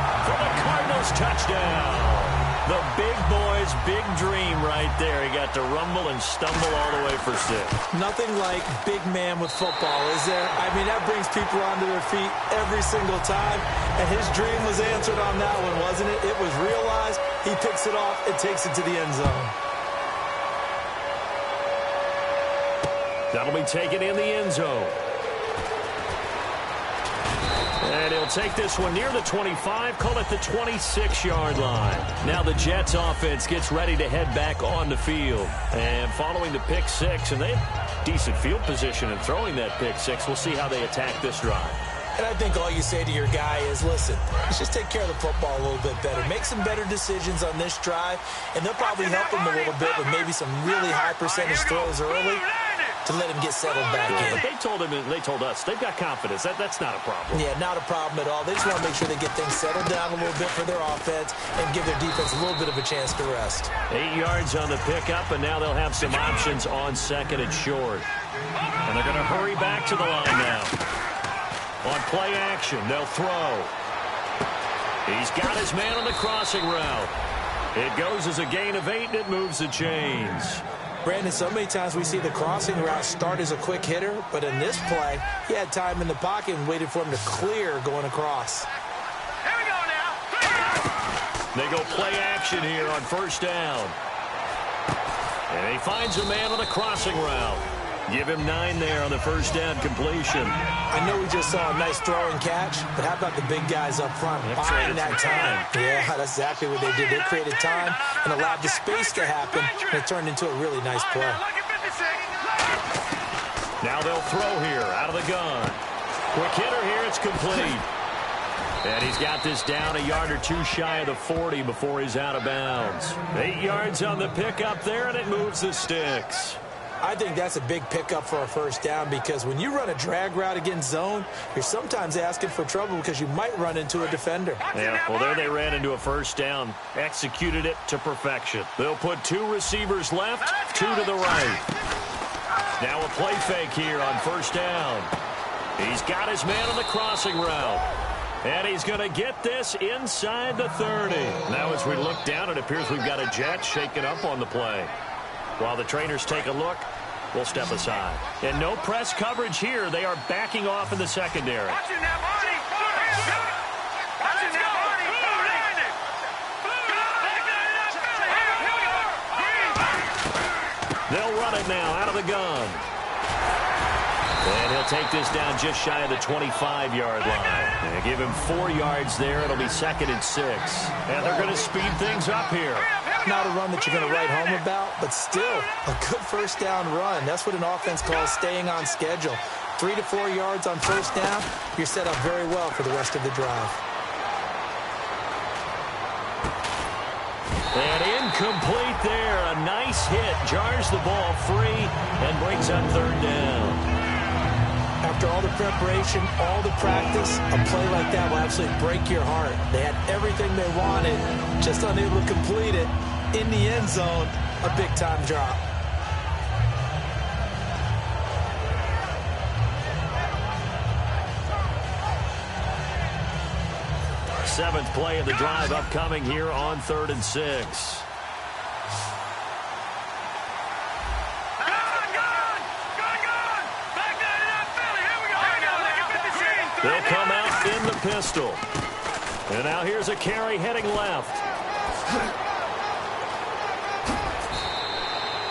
The big boy's big dream right there. He got to rumble and stumble all the way for 6. Nothing like big man with football, is there? I mean, that brings people onto their feet every single time. And his dream was answered on that one, wasn't it? It was realized. He picks it off and takes it to the end zone. That'll be taken in the end zone. And he'll take this one near the 25, call it the 26-yard line. Now the Jets offense gets ready to head back on the field. And following the pick 6, and they have decent field position in throwing that pick 6. We'll see how they attack this drive. And I think all you say to your guy is, listen, let's just take care of the football a little bit better. Make some better decisions on this drive, and they'll probably help him a little bit with maybe some really high percentage throws early to let him get settled back in. But they told us they've got confidence. That's not a problem. Yeah, not a problem at all. They just want to make sure they get things settled down a little bit for their offense and give their defense a little bit of a chance to rest. 8 yards on the pickup, and now they'll have some options on 2nd and short. And they're going to hurry back to the line now. On play action, they'll throw. He's got his man on the crossing route. It goes as a gain of 8, and it moves the chains. Brandon, so many times we see the crossing route start as a quick hitter, but in this play, he had time in the pocket and waited for him to clear going across. Here we go now. They go play action here on 1st down. And he finds a man on the crossing route. Give him 9 there on the 1st down completion. I know we just saw a nice throwing catch, but how about the big guys up front buying that time? Yeah, that's exactly what they did. They created time and allowed the space to happen, and it turned into a really nice play. Now they'll throw here out of the gun. Quick hitter here, it's complete. And he's got this down a yard or 2 shy of the 40 before he's out of bounds. 8 yards on the pickup there, and it moves the sticks. I think that's a big pickup for a 1st down because when you run a drag route against zone, you're sometimes asking for trouble because you might run into a defender. Yeah, well, there they ran into a 1st down, executed it to perfection. They'll put 2 receivers left, 2 to the right. Now a play fake here on 1st down. He's got his man on the crossing route. And he's going to get this inside the 30. Now as we look down, it appears we've got a Jet shaking up on the play. While the trainers take a look, we'll step aside. And no press coverage here. They are backing off in the secondary. Watch it now, Barney. Watch it now, Barney. They'll run it now out of the gun. And he'll take this down just shy of the 25-yard line. And give him 4 yards there. It'll be 2nd and 6. And they're going to speed things up here. Not a run that you're going to write home about, but still a good 1st down run. That's what an offense calls staying on schedule. 3 to 4 yards on 1st down, you're set up very well for the rest of the drive. And incomplete there. A nice hit. Jars the ball free and brings up 3rd down. After all the preparation, all the practice, a play like that will absolutely break your heart. They had everything they wanted, just unable to complete it. In the end zone, a big-time drop. Seventh play of the drive upcoming here on 3rd and 6. They'll come out in the pistol. And now here's a carry heading left.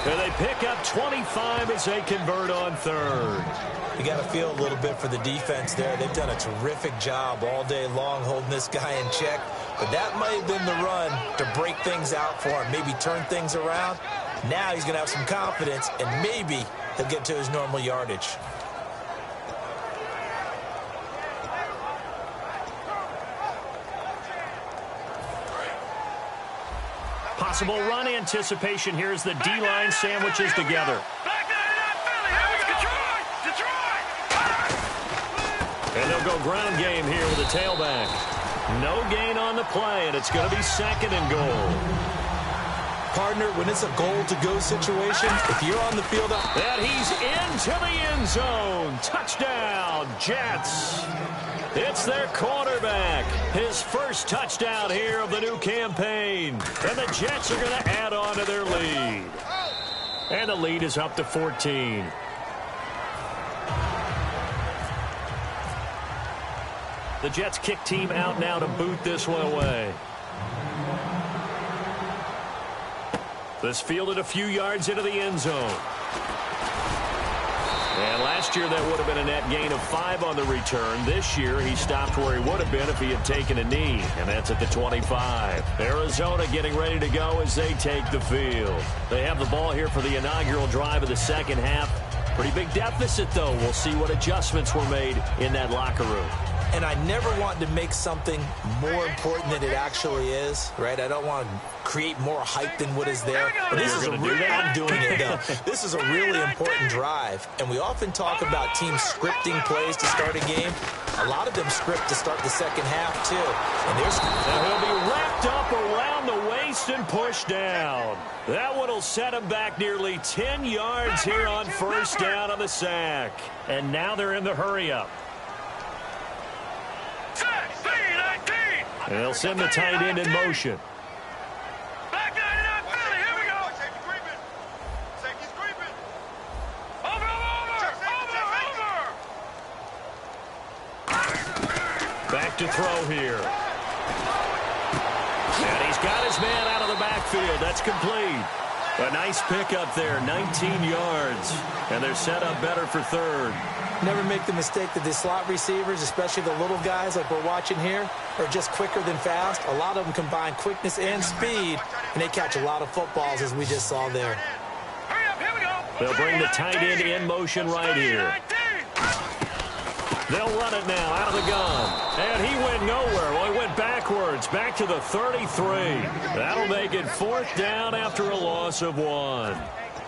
And they pick up 25 as they convert on 3rd. You got to feel a little bit for the defense there. They've done a terrific job all day long holding this guy in check. But that might have been the run to break things out for him, maybe turn things around. Now he's going to have some confidence, and maybe he'll get to his normal yardage. Possible run anticipation here as the D-line sandwiches together. And they'll go ground game here with a tailback. No gain on the play, and it's going to be 2nd and goal. Partner, when it's a goal-to-go situation, if you're on the field... And he's into the end zone. Touchdown, Jets. It's their quarterback. His first touchdown here of the new campaign. And the Jets are going to add on to their lead. And the lead is up to 14. The Jets kick team out now to boot this one away. This fielded a few yards into the end zone. And last year that would have been a net gain of 5 on the return. This year he stopped where he would have been if he had taken a knee. And that's at the 25. Arizona getting ready to go as they take the field. They have the ball here for the inaugural drive of the second half. Pretty big deficit, though. We'll see what adjustments were made in that locker room. And I never want to make something more important than it actually is, right? I don't want to create more hype than what is there. But this is a really, I'm doing it, though. This is a really important drive. And we often talk about teams scripting plays to start a game. A lot of them script to start the second half, too. And he'll be wrapped up around the waist and pushed down. That one will set him back nearly 10 yards here on first down on the sack. And now they're in the hurry-up. And they'll send the tight end in motion. Back 99 Philly, here we go. Safety's creeping. Safety's creeping. Over. Back to throw here. And he's got his man out of the backfield. That's complete. A nice pickup there, 19 yards. And they're set up better for third. Never make the mistake that the slot receivers, especially the little guys like we're watching here, are just quicker than fast. A lot of them combine quickness and speed, and they catch a lot of footballs, as we just saw there. Hurry up, here we go. They'll bring the tight end in motion right here. They'll run it now out of the gun. And he went nowhere. Well, he went backwards, back to the 33. That'll make it fourth down after a loss of 1.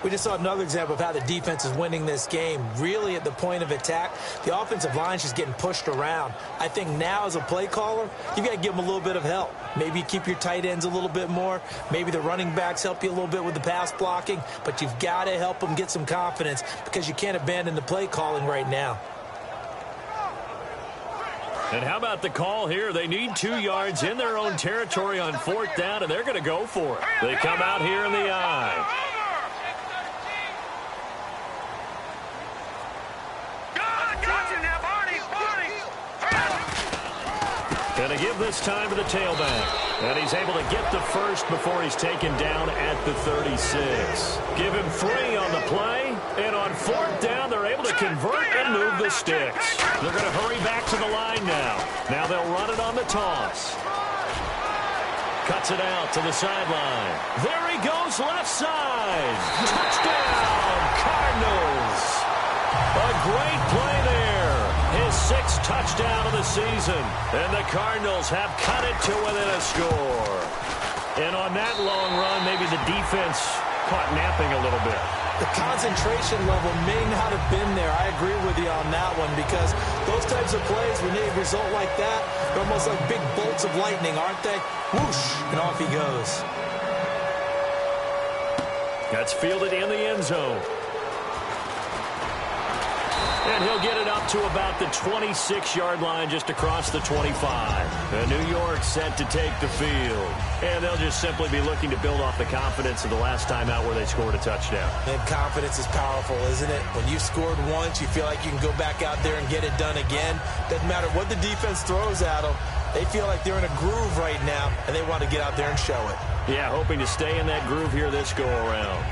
We just saw another example of how the defense is winning this game. Really at the point of attack, the offensive line is just getting pushed around. I think now as a play caller, you've got to give them a little bit of help. Maybe keep your tight ends a little bit more. Maybe the running backs help you a little bit with the pass blocking. But you've got to help them get some confidence because you can't abandon the play calling right now. And how about the call here? They need 2 yards in their own territory on fourth down, and they're going to go for it. They come out here in the eye. Going to give this time to the tailback. And he's able to get the first before he's taken down at the 36. Give him 3 on the play. And on fourth down, they're able to convert and move the sticks. They're going to hurry back to the line now. Now they'll run it on the toss. Cuts it out to the sideline. There he goes, left side. Touchdown, Cardinals. A great play there. His 6th touchdown of the season. And the Cardinals have cut it to within a score. And on that long run, maybe the defense caught napping a little bit. The concentration level may not have been there. I agree with you on that one because those types of plays, when they result like that, they're almost like big bolts of lightning, aren't they? Whoosh, and off he goes. That's fielded in the end zone. And he'll get it up to about the 26-yard line just across the 25. And New York set to take the field. And they'll just simply be looking to build off the confidence of the last time out where they scored a touchdown. And confidence is powerful, isn't it? When you've scored once, you feel like you can go back out there and get it done again. Doesn't matter what the defense throws at them. They feel like they're in a groove right now, and they want to get out there and show it. Yeah, hoping to stay in that groove here this go-around.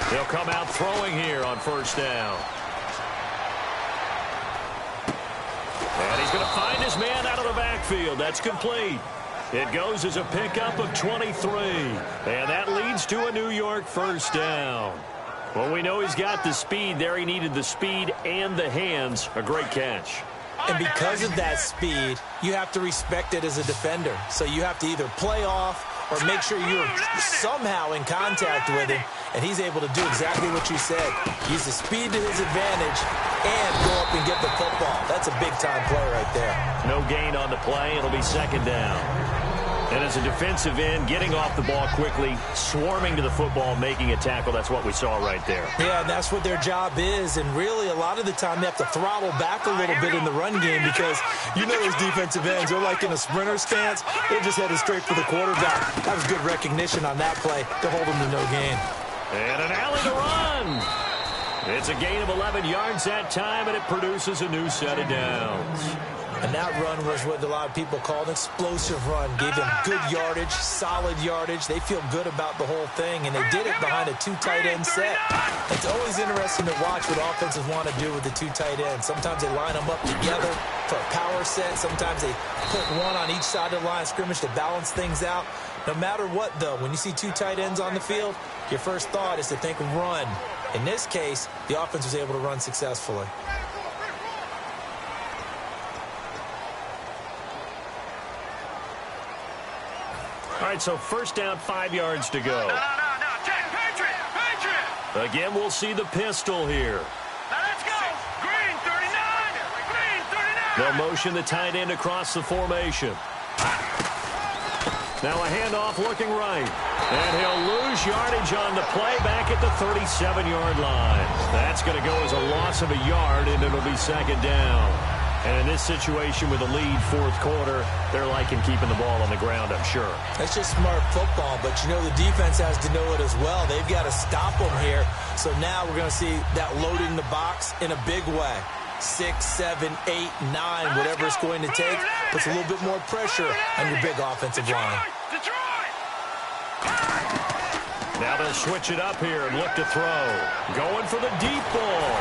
They'll come out throwing here on first down. And he's going to find his man out of the backfield. That's complete. It goes as a pickup of 23. And that leads to a New York first down. Well, we know he's got the speed there. He needed the speed and the hands. A great catch. And because of that speed, you have to respect it as a defender. So you have to either play off or make sure you're somehow in contact with him, and he's able to do exactly what you said. Use the speed to his advantage and go up and get the football. That's a big-time play right there. No gain on the play. It'll be second down. And as a defensive end, getting off the ball quickly, swarming to the football, making a tackle, that's what we saw right there. Yeah, and that's what their job is. And really, a lot of the time, they have to throttle back a little bit in the run game because you know those defensive ends, they're like in a sprinter stance. They're just headed straight for the quarterback. That was good recognition on that play to hold them to no gain. And an alley to run. It's a gain of 11 yards that time, and it produces a new set of downs. And that run was what a lot of people call an explosive run. Gave them good yardage, solid yardage. They feel good about the whole thing, and they did it behind a two tight end set. It's always interesting to watch what offenses want to do with the two tight ends. Sometimes they line them up together for a power set. Sometimes they put one on each side of the line of scrimmage to balance things out. No matter what, though, when you see two tight ends on the field, your first thought is to think run. In this case, the offense was able to run successfully. All right, so first down, 5 yards to go. No. Jack, Patriot. Again, we'll see the pistol here. Now let's go. Green 39. They'll motion the tight end across the formation. Now a handoff looking right. And he'll lose yardage on the play back at the 37-yard line. That's going to go as a loss of a yard, and it'll be second down. And in this situation with a lead fourth quarter, they're liking keeping the ball on the ground, I'm sure. That's just smart football, but you know the defense has to know it as well. They've got to stop them here. So now we're going to see that loading the box in a big way. 6, 7, 8, 9, whatever it's going to take, puts a little bit more pressure on your big offensive line. Now they'll switch it up here and look to throw. Going for the deep ball.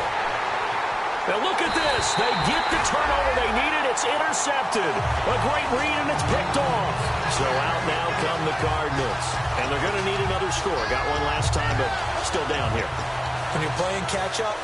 Now look at this. They get the turnover they needed. It's intercepted. A great read, and it's picked off. So out now come the Cardinals. And they're going to need another score. Got one last time, but still down here. When you're playing catch-up,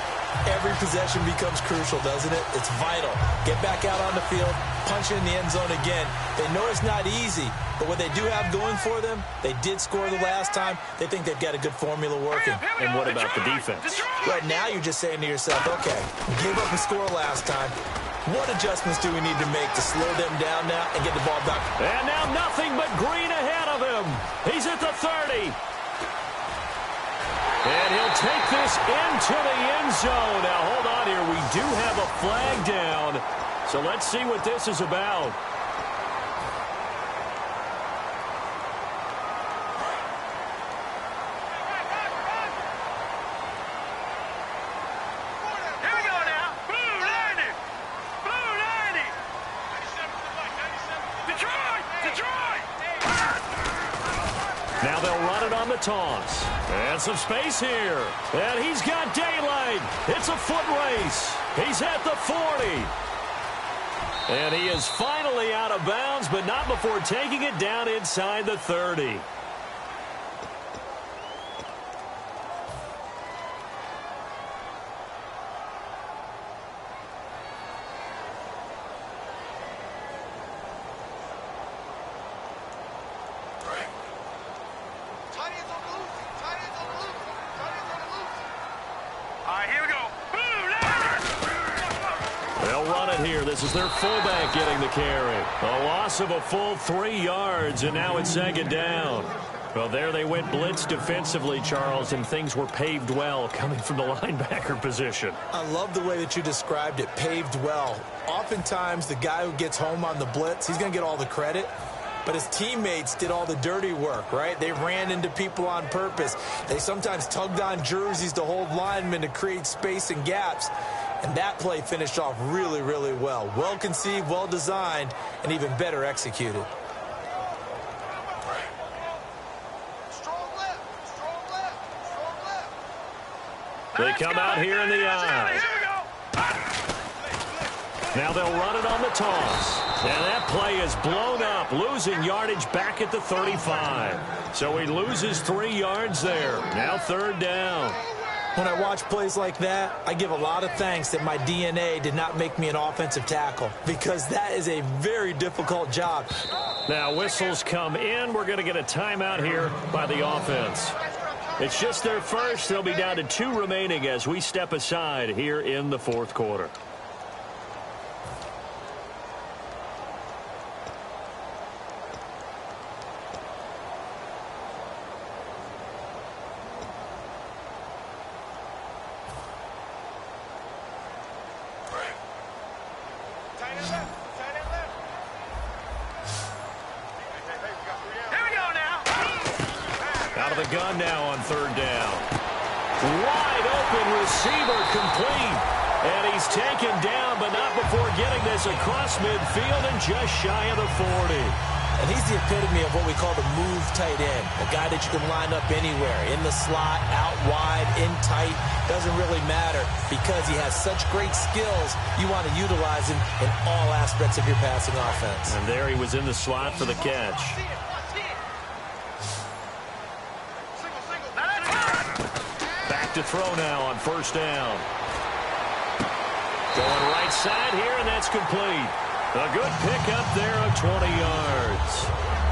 every possession becomes crucial, doesn't it? It's vital. Get back out on the field, punch it in the end zone again. They know it's not easy, but what they do have going for them, they did score the last time. They think they've got a good formula working. And what about the defense? Right now, you're just saying to yourself, okay, give up a score last time. What adjustments do we need to make to slow them down now and get the ball back? And now nothing but green ahead of him. He's at the 30. And he'll take this into the end zone. Now, hold on here. We do have a flag down. So let's see what this is about. Here we go now. Blue 90. Detroit. Now they'll run it on the toss. And some space here. And he's got daylight. It's a foot race. He's at the 40. And he is finally out of bounds, but not before taking it down inside the 30. This is their fullback getting the carry. A loss of a full 3 yards, and now it's second down. Well, there they went blitz defensively, Charles, and things were paved well coming from the linebacker position. I love the way that you described it, paved well. Oftentimes, the guy who gets home on the blitz, he's going to get all the credit. But his teammates did all the dirty work, right? They ran into people on purpose. They sometimes tugged on jerseys to hold linemen to create space and gaps. And that play finished off really, really well. Well conceived, well designed, and even better executed. They come out here in the eye. Now they'll run it on the toss. And that play is blown up, losing yardage back at the 35. So he loses 3 yards there. Now third down. When I watch plays like that, I give a lot of thanks that my DNA did not make me an offensive tackle, because that is a very difficult job. Now whistles come in. We're going to get a timeout here by the offense. It's just their first. They'll be down to 2 remaining as we step aside here in the fourth quarter. Gun now on third down. Wide open receiver complete. And he's taken down, but not before getting this across midfield and just shy of the 40. And he's the epitome of what we call the move tight end. A guy that you can line up anywhere. In the slot, out wide, in tight. Doesn't really matter because he has such great skills. You want to utilize him in all aspects of your passing offense. And there he was in the slot for the catch. To throw now on first down. Going right side here, and that's complete. A good pickup there of 20 yards.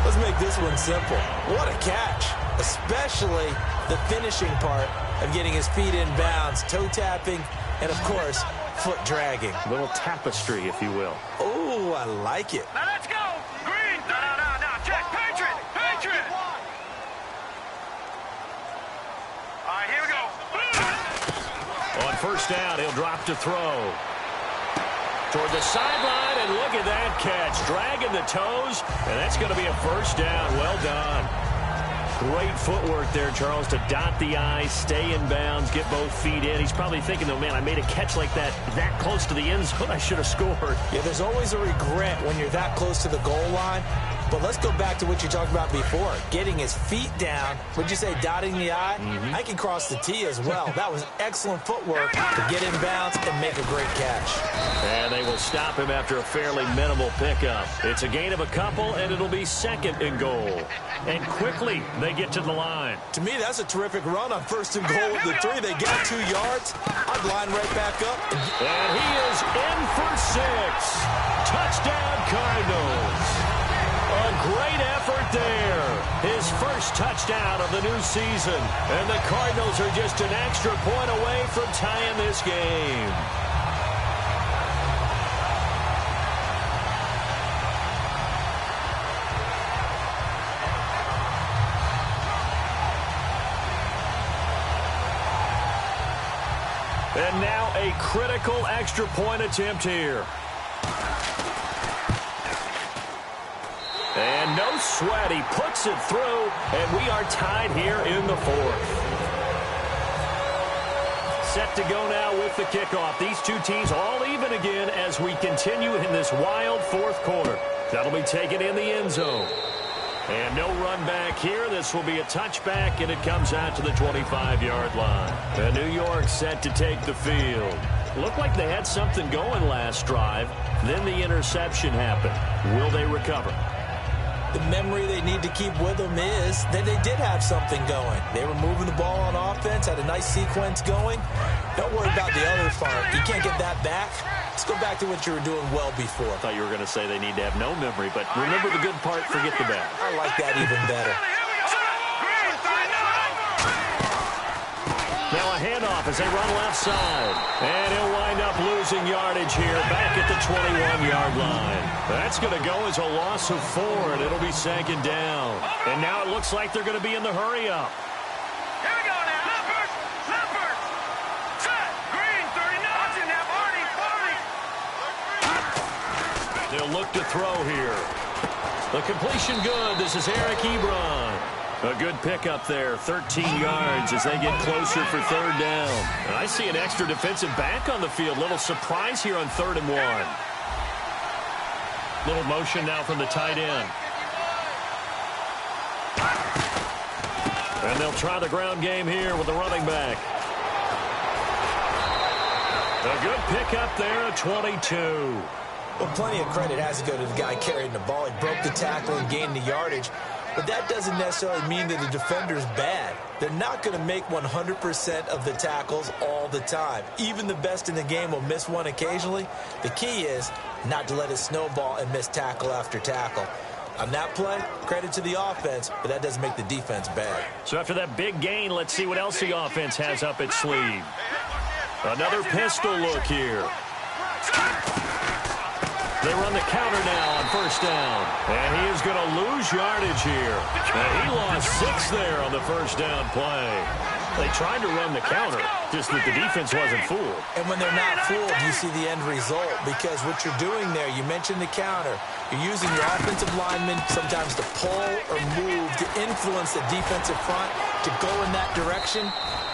Let's make this one simple. What a catch, especially the finishing part of getting his feet in bounds, toe tapping, and, of course, foot dragging. A little tapestry, if you will. Oh, I like it. Now let's go. Green. No. Check. Patriot. All right, here we go. On first down, he'll drop to throw. Toward the sideline, and look at that catch. Dragging the toes, and that's going to be a first down. Well done. Great footwork there, Charles, to dot the I, stay in bounds, get both feet in. He's probably thinking, though, man, I made a catch like that close to the end zone. I should have scored. Yeah, there's always a regret when you're that close to the goal line. But let's go back to what you talked about before. Getting his feet down. Would you say dotting the I? I can cross the T as well. That was excellent footwork to get in bounds and make a great catch. And they will stop him after a fairly minimal pickup. It's a gain of a couple, and it'll be second and goal. And quickly, they get to the line. To me, that's a terrific run on first and goal of the 3. They get 2 yards. I'd line right back up. And he is in for 6. Touchdown, Cardinals. A great effort there. His first touchdown of the new season. And the Cardinals are just an extra point away from tying this game. And now a critical extra point attempt here. And no sweat. He puts it through, and we are tied here in the 4th. Set to go now with the kickoff. These two teams all even again as we continue in this wild 4th quarter. That'll be taken in the end zone. And no run back here. This will be a touchback, and it comes out to the 25-yard line. And New York set to take the field. Looked like they had something going last drive. Then the interception happened. Will they recover? The memory they need to keep with them is that they did have something going. They were moving the ball on offense, had a nice sequence going. Don't worry about the other part. You can't get that back. Let's go back to what you were doing well before. I thought you were going to say they need to have no memory, but remember the good part, forget the bad. I like that even better. Now a handoff as they run left side. And he'll wind up losing yardage here back at the 21-yard line. That's going to go as a loss of 4, and it'll be second down. And now it looks like they're going to be in the hurry-up. Here we go now. Leopard. Set. Green, 39. Watching that. Marty. They'll look to throw here. The completion good. This is Eric Ebron. A good pickup there, 13 yards as they get closer for third down. And I see an extra defensive back on the field. Little surprise here on 3rd and 1. Little motion now from the tight end. And they'll try the ground game here with the running back. A good pickup there at 22. Well, plenty of credit has to go to the guy carrying the ball. He broke the tackle and gained the yardage. But that doesn't necessarily mean that the defender's bad. They're not going to make 100% of the tackles all the time. Even the best in the game will miss one occasionally. The key is not to let it snowball and miss tackle after tackle. On that play, credit to the offense, but that doesn't make the defense bad. So after that big gain, let's see what else the offense has up its sleeve. Another pistol look here. They run the counter now on first down. And he is going to lose yardage here. And he lost 6 there on the first down play. They tried to run the counter, just that the defense wasn't fooled. And when they're not fooled, you see the end result, because what you're doing there, you mentioned the counter. You're using your offensive linemen sometimes to pull or move to influence the defensive front to go in that direction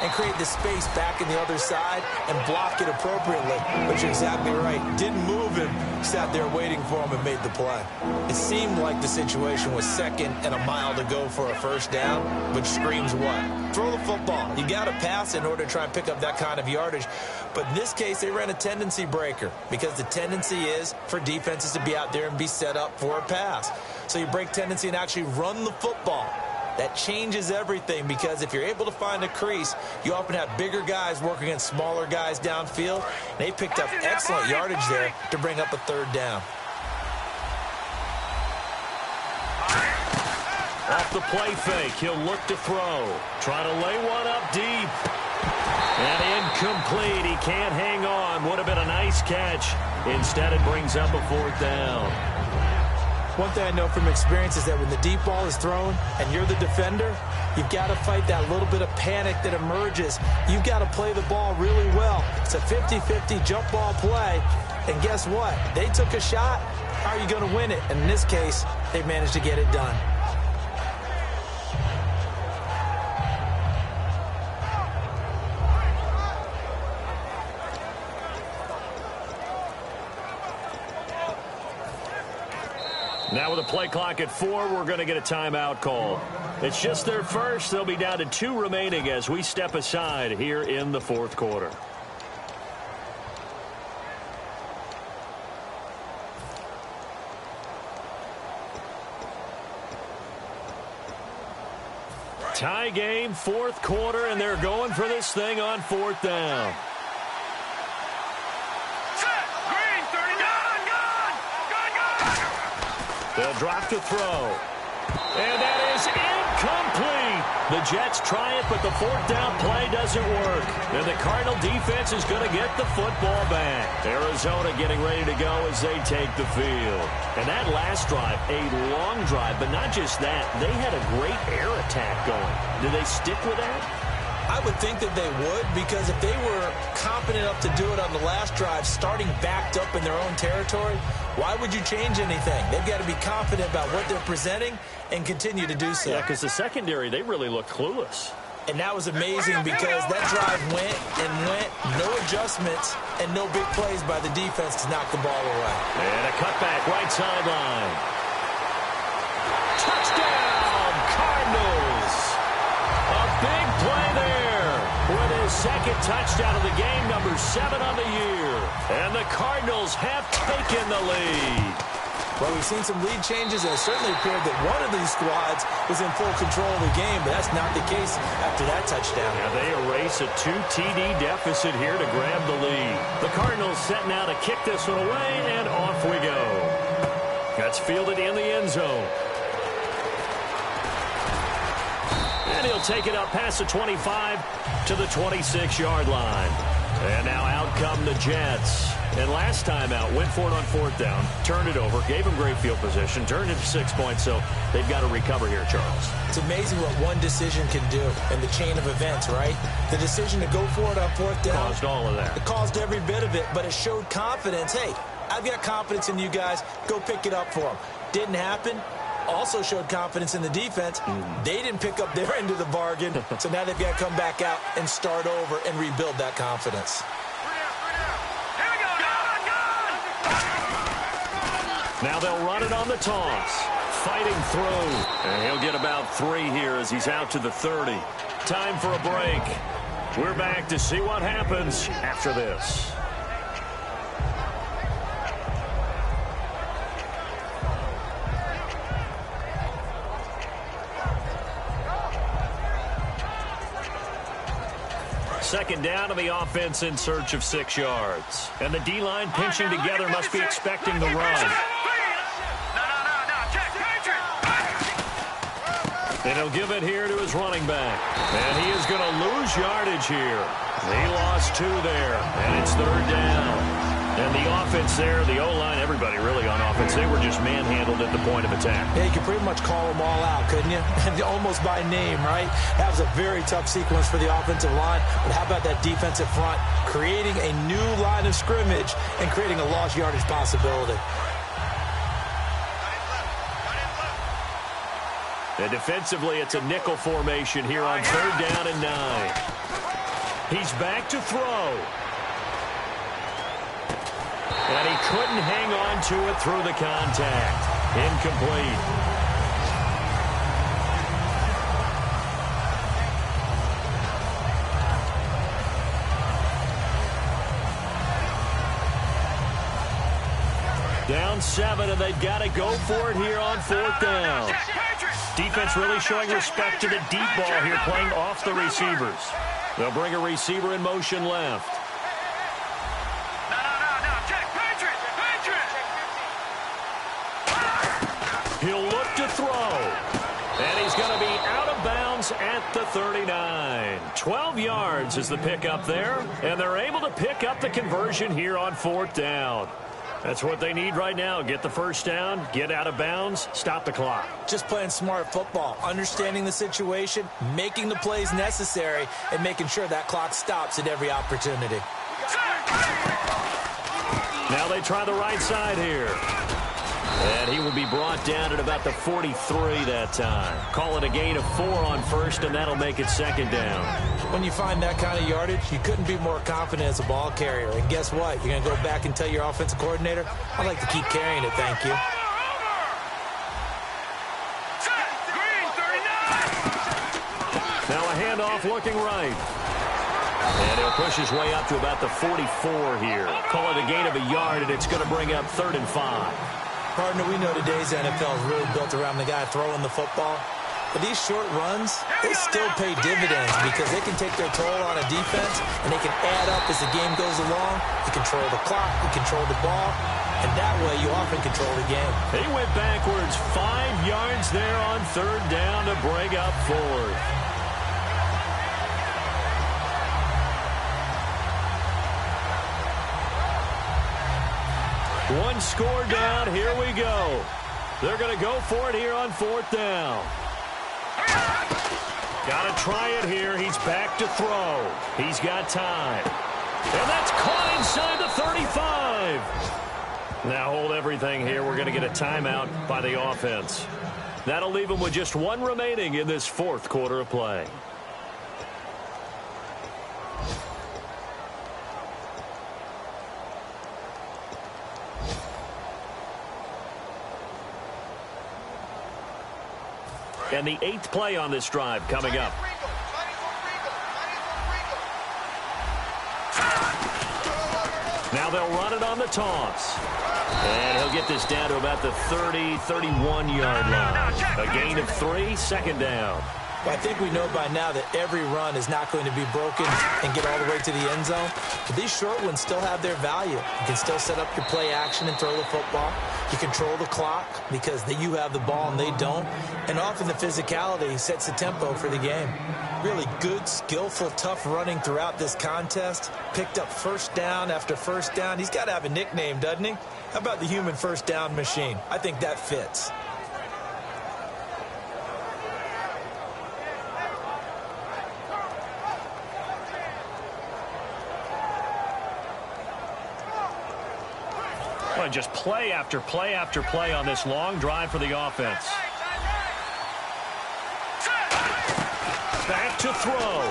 and create the space back in the other side and block it appropriately. But you're exactly right. Didn't move him, sat there waiting for him and made the play. It seemed like the situation was 2nd and a mile to go for a first down, which screams what? Throw the football. You got to pass in order to try and pick up that kind of yardage. But in this case, they ran a tendency breaker, because the tendency is for defenses to be out there and be set up for a pass. So you break tendency and actually run the football. That changes everything, because if you're able to find a crease, you often have bigger guys working against smaller guys downfield. They picked up excellent yardage there to bring up a 3rd down. Off the play fake, he'll look to throw. Trying to lay one up deep. And incomplete. He can't hang on. Would have been a nice catch. Instead, it brings up a 4th down. One thing I know from experience is that when the deep ball is thrown and you're the defender, you've got to fight that little bit of panic that emerges. You've got to play the ball really well. It's a 50-50 jump ball play. And guess what? They took a shot. How are you going to win it? And in this case, they managed to get it done. Now with a play clock at 4, we're going to get a timeout call. It's just their first. They'll be down to 2 remaining as we step aside here in the 4th quarter. Tie game, 4th quarter, and they're going for this thing on 4th down. They'll drop to throw. And that is incomplete. The Jets try it, but the 4th down play doesn't work. And the Cardinal defense is going to get the football back. Arizona getting ready to go as they take the field. And that last drive, a long drive, but not just that. They had a great air attack going. Do they stick with that? I would think that they would, because if they were confident enough to do it on the last drive, starting backed up in their own territory, why would you change anything? They've got to be confident about what they're presenting and continue to do so. Yeah, because the secondary, they really looked clueless. And that was amazing, because that drive went and went, no adjustments, and no big plays by the defense to knock the ball away. And a cutback right sideline. Touchdown, Cardinals! A big play there with his 2nd touchdown of the game, number 7 on the year. And the Cardinals have taken the lead. Well, we've seen some lead changes, and it certainly appeared that one of these squads was in full control of the game, but that's not the case after that touchdown. Now they erase a 2 TD deficit here to grab the lead. The Cardinals setting out to kick this one away, and off we go. That's fielded in the end zone. And he'll take it up past the 25 to the 26-yard line. And now out come the Jets. And last time out, went for it on 4th down, turned it over, gave them great field position, turned it to 6 points, so they've got to recover here, Charles. It's amazing what one decision can do in the chain of events, right? The decision to go for it on 4th down. Caused all of that. It caused every bit of it, but it showed confidence. Hey, I've got confidence in you guys. Go pick it up for them. Didn't happen. Also showed confidence in the defense. They didn't pick up their end of the bargain, so now they've got to come back out and start over and rebuild that confidence. Now they'll run it on the toss. Fighting through. And he'll get about 3 here as he's out to the 30. Time for a break. We're back to see what happens after this. Second down, and the offense in search of 6 yards. And the D-line pinching together must be expecting the run. No, check. And he'll give it here to his running back. And he is going to lose yardage here. He lost 2 there, and it's 3rd down. And the offense there, the O-line, everybody really on offense, they were just manhandled at the point of attack. Yeah, you could pretty much call them all out, couldn't you? Almost by name, right? That was a very tough sequence for the offensive line. But how about that defensive front creating a new line of scrimmage and creating a lost yardage possibility? And defensively, it's a nickel formation here on 3rd down and 9. He's back to throw. And he couldn't hang on to it through the contact. Incomplete. Down 7, and they've got to go for it here on 4th down. Defense really showing respect to the deep ball here, playing off the receivers. They'll bring a receiver in motion left. He'll look to throw. And he's going to be out of bounds at the 39. 12 yards is the pickup there. And they're able to pick up the conversion here on 4th down. That's what they need right now. Get the first down, get out of bounds, stop the clock. Just playing smart football, understanding the situation, making the plays necessary, and making sure that clock stops at every opportunity. Now they try the right side here. And he will be brought down at about the 43 that time. Call it a gain of 4 on 1st, and that'll make it 2nd down. When you find that kind of yardage, you couldn't be more confident as a ball carrier. And guess what? You're going to go back and tell your offensive coordinator, I'd like to keep carrying it, thank you. Now a handoff looking right. And he'll push his way up to about the 44 here. Call it a gain of a yard, and it's going to bring up 3rd and 5. Partner, we know today's NFL is really built around the guy throwing the football. But these short runs, they still pay dividends because they can take their toll on a defense, and they can add up as the game goes along. You control the clock, you control the ball, and that way you often control the game. They went backwards 5 yards there on 3rd down to bring up 4th. One score down. Here we go. They're going to go for it here on 4th down. Got to try it here. He's back to throw. He's got time. And that's caught inside the 35. Now hold everything here. We're going to get a timeout by the offense. That'll leave them with just 1 remaining in this 4th quarter of play. And the 8th play on this drive coming up. Now they'll run it on the toss. And he'll get this down to about the 30, 31-yard line. A gain of 3, 2nd down. Well, I think we know by now that every run is not going to be broken and get all the way to the end zone. But these short ones still have their value. You can still set up your play action and throw the football. You control the clock because you have the ball and they don't. And often the physicality sets the tempo for the game. Really good, skillful, tough running throughout this contest. Picked up first down after first down. He's got to have a nickname, doesn't he? How about the human first down machine? I think that fits. Well, just play after play after play on this long drive for the offense. Back to throw.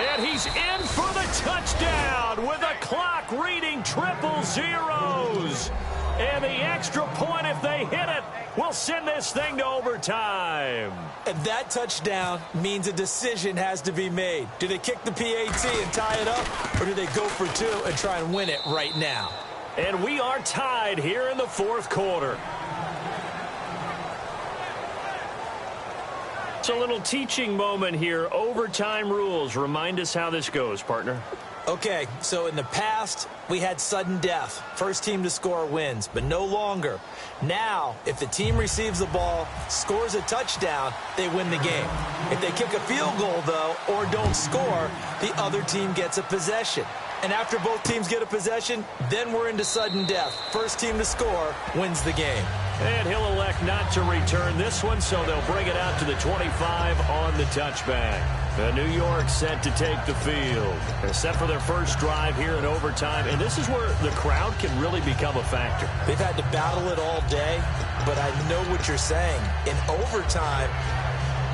And he's in for the touchdown with the clock reading triple zeros. And the extra point, if they hit it, will send this thing to overtime. And that touchdown means a decision has to be made. Do they kick the PAT and tie it up, or do they go for 2 and try and win it right now? And we are tied here in the 4th quarter. It's a little teaching moment here. Overtime rules. Remind us how this goes, partner. Okay, so in the past, we had sudden death. First team to score wins, but no longer. Now, if the team receives the ball, scores a touchdown, they win the game. If they kick a field goal, though, or don't score, the other team gets a possession. And after both teams get a possession, then we're into sudden death. First team to score wins the game. And he'll elect not to return this one, so they'll bring it out to the 25 on the touchback. New York set to take the field. They're set for their first drive here in overtime, and this is where the crowd can really become a factor. They've had to battle it all day, but I know what you're saying. In overtime,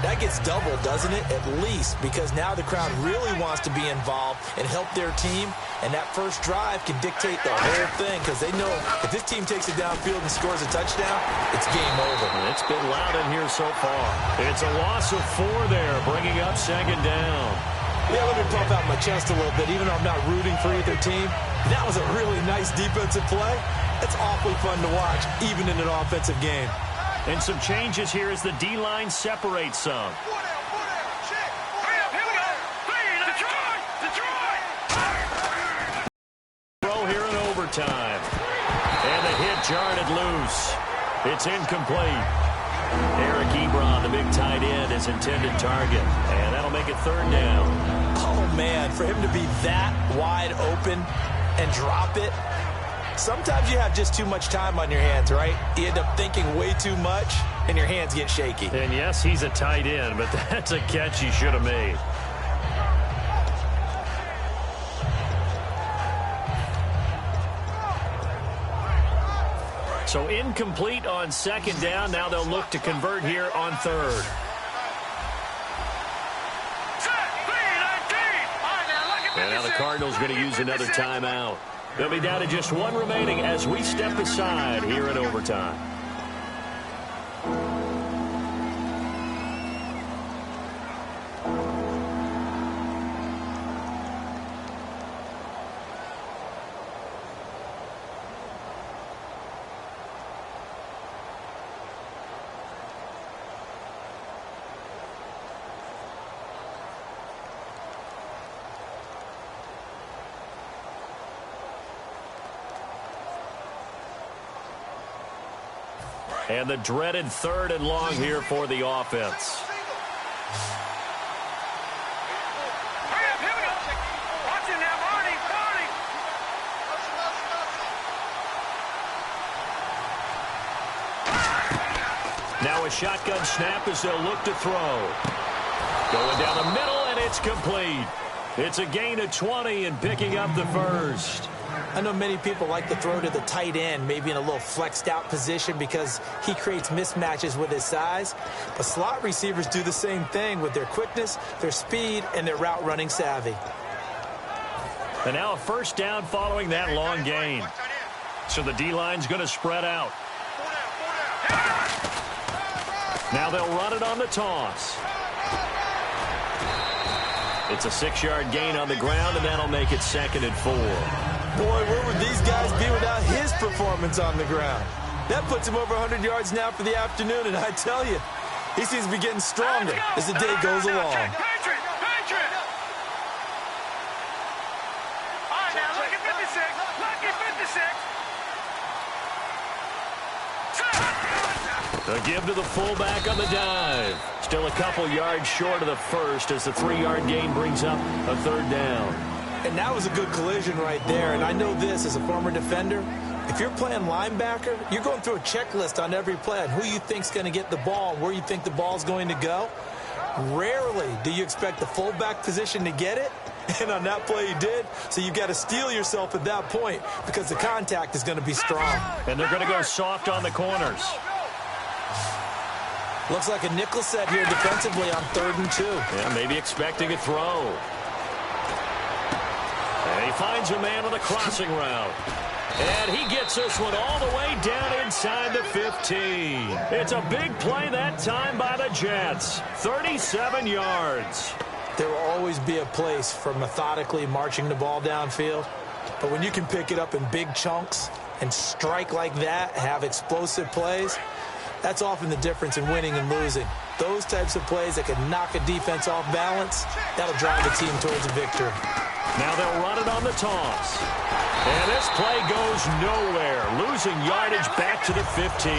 that gets doubled, doesn't it? At least, because now the crowd really wants to be involved and help their team, and that first drive can dictate the whole thing, because they know if this team takes it downfield and scores a touchdown, it's game over. It's been loud in here so far. It's a loss of 4 there, bringing up second down. Yeah, let me pump out my chest a little bit, even though I'm not rooting for either team. That was a really nice defensive play. It's awfully fun to watch, even in an offensive game. And some changes here as the D-line separates some. Throw here in overtime. And the hit jarred it loose. It's incomplete. Eric Ebron, the big tight end, is intended target. And that'll make it third down. Oh, man, for him to be that wide open and drop it. Sometimes you have just too much time on your hands, right? You end up thinking way too much, and your hands get shaky. And yes, he's a tight end, but that's a catch he should have made. So incomplete on second down. Now they'll look to convert here on third. And now the Cardinals going to use another timeout. They'll be down to just 1 remaining as we step aside here in overtime. And the dreaded 3rd and long here for the offense. Now a shotgun snap as they'll look to throw. Going down the middle, and it's complete. It's a gain of 20 and picking up the first. I know many people like to throw to the tight end, maybe in a little flexed out position because he creates mismatches with his size. But slot receivers do the same thing with their quickness, their speed, and their route running savvy. And now a first down following that long gain. So the D-line's going to spread out. Now they'll run it on the toss. It's a 6-yard gain on the ground, and that'll make it 2nd and 4. Boy, where would these guys be without his performance on the ground? That puts him over 100 yards now for the afternoon, and I tell you, he seems to be getting stronger as the day goes along. A give to the fullback on the dive. Still a couple yards short of the first as the 3-yard gain brings up a 3rd down. And that was a good collision right there. And I know this as a former defender. If you're playing linebacker, you're going through a checklist on every play on who you think's going to get the ball and where you think the ball's going to go. Rarely do you expect the fullback position to get it. And on that play he did. So you've got to steel yourself at that point because the contact is going to be strong. And they're going to go soft on the corners. Looks like a nickel set here defensively on 3rd and 2. Yeah, maybe expecting a throw. And he finds a man on the crossing route. And he gets this one all the way down inside the 15. It's a big play that time by the Jets. 37 yards. There will always be a place for methodically marching the ball downfield. But when you can pick it up in big chunks and strike like that, have explosive plays, that's often the difference in winning and losing. Those types of plays that can knock a defense off balance, that'll drive the team towards a victory. Now they'll run it on the toss. And this play goes nowhere, losing yardage back to the 15.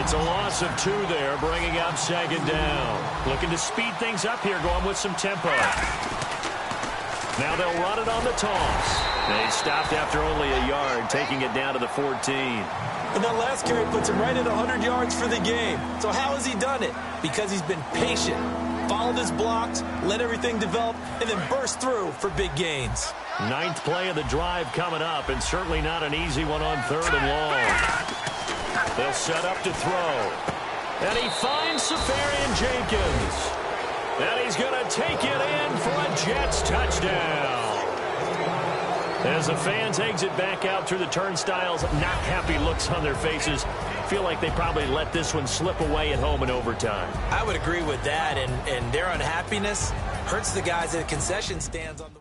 It's a loss of 2 there, bringing up 2nd down. Looking to speed things up here, going with some tempo. Now they'll run it on the toss. They stopped after only a yard, taking it down to the 14. And that last carry puts him right at 100 yards for the game. So how has he done it? Because he's been patient, followed his blocks, let everything develop, and then burst through for big gains. 9th play of the drive coming up, and certainly not an easy one on 3rd and long. They'll set up to throw. And he finds Safarian Jenkins. And he's going to take it in for a Jets touchdown. As the fans exit back out through the turnstiles, not happy looks on their faces. Feel like they probably let this one slip away at home in overtime. I would agree with that, and their unhappiness hurts the guys at concession stands on the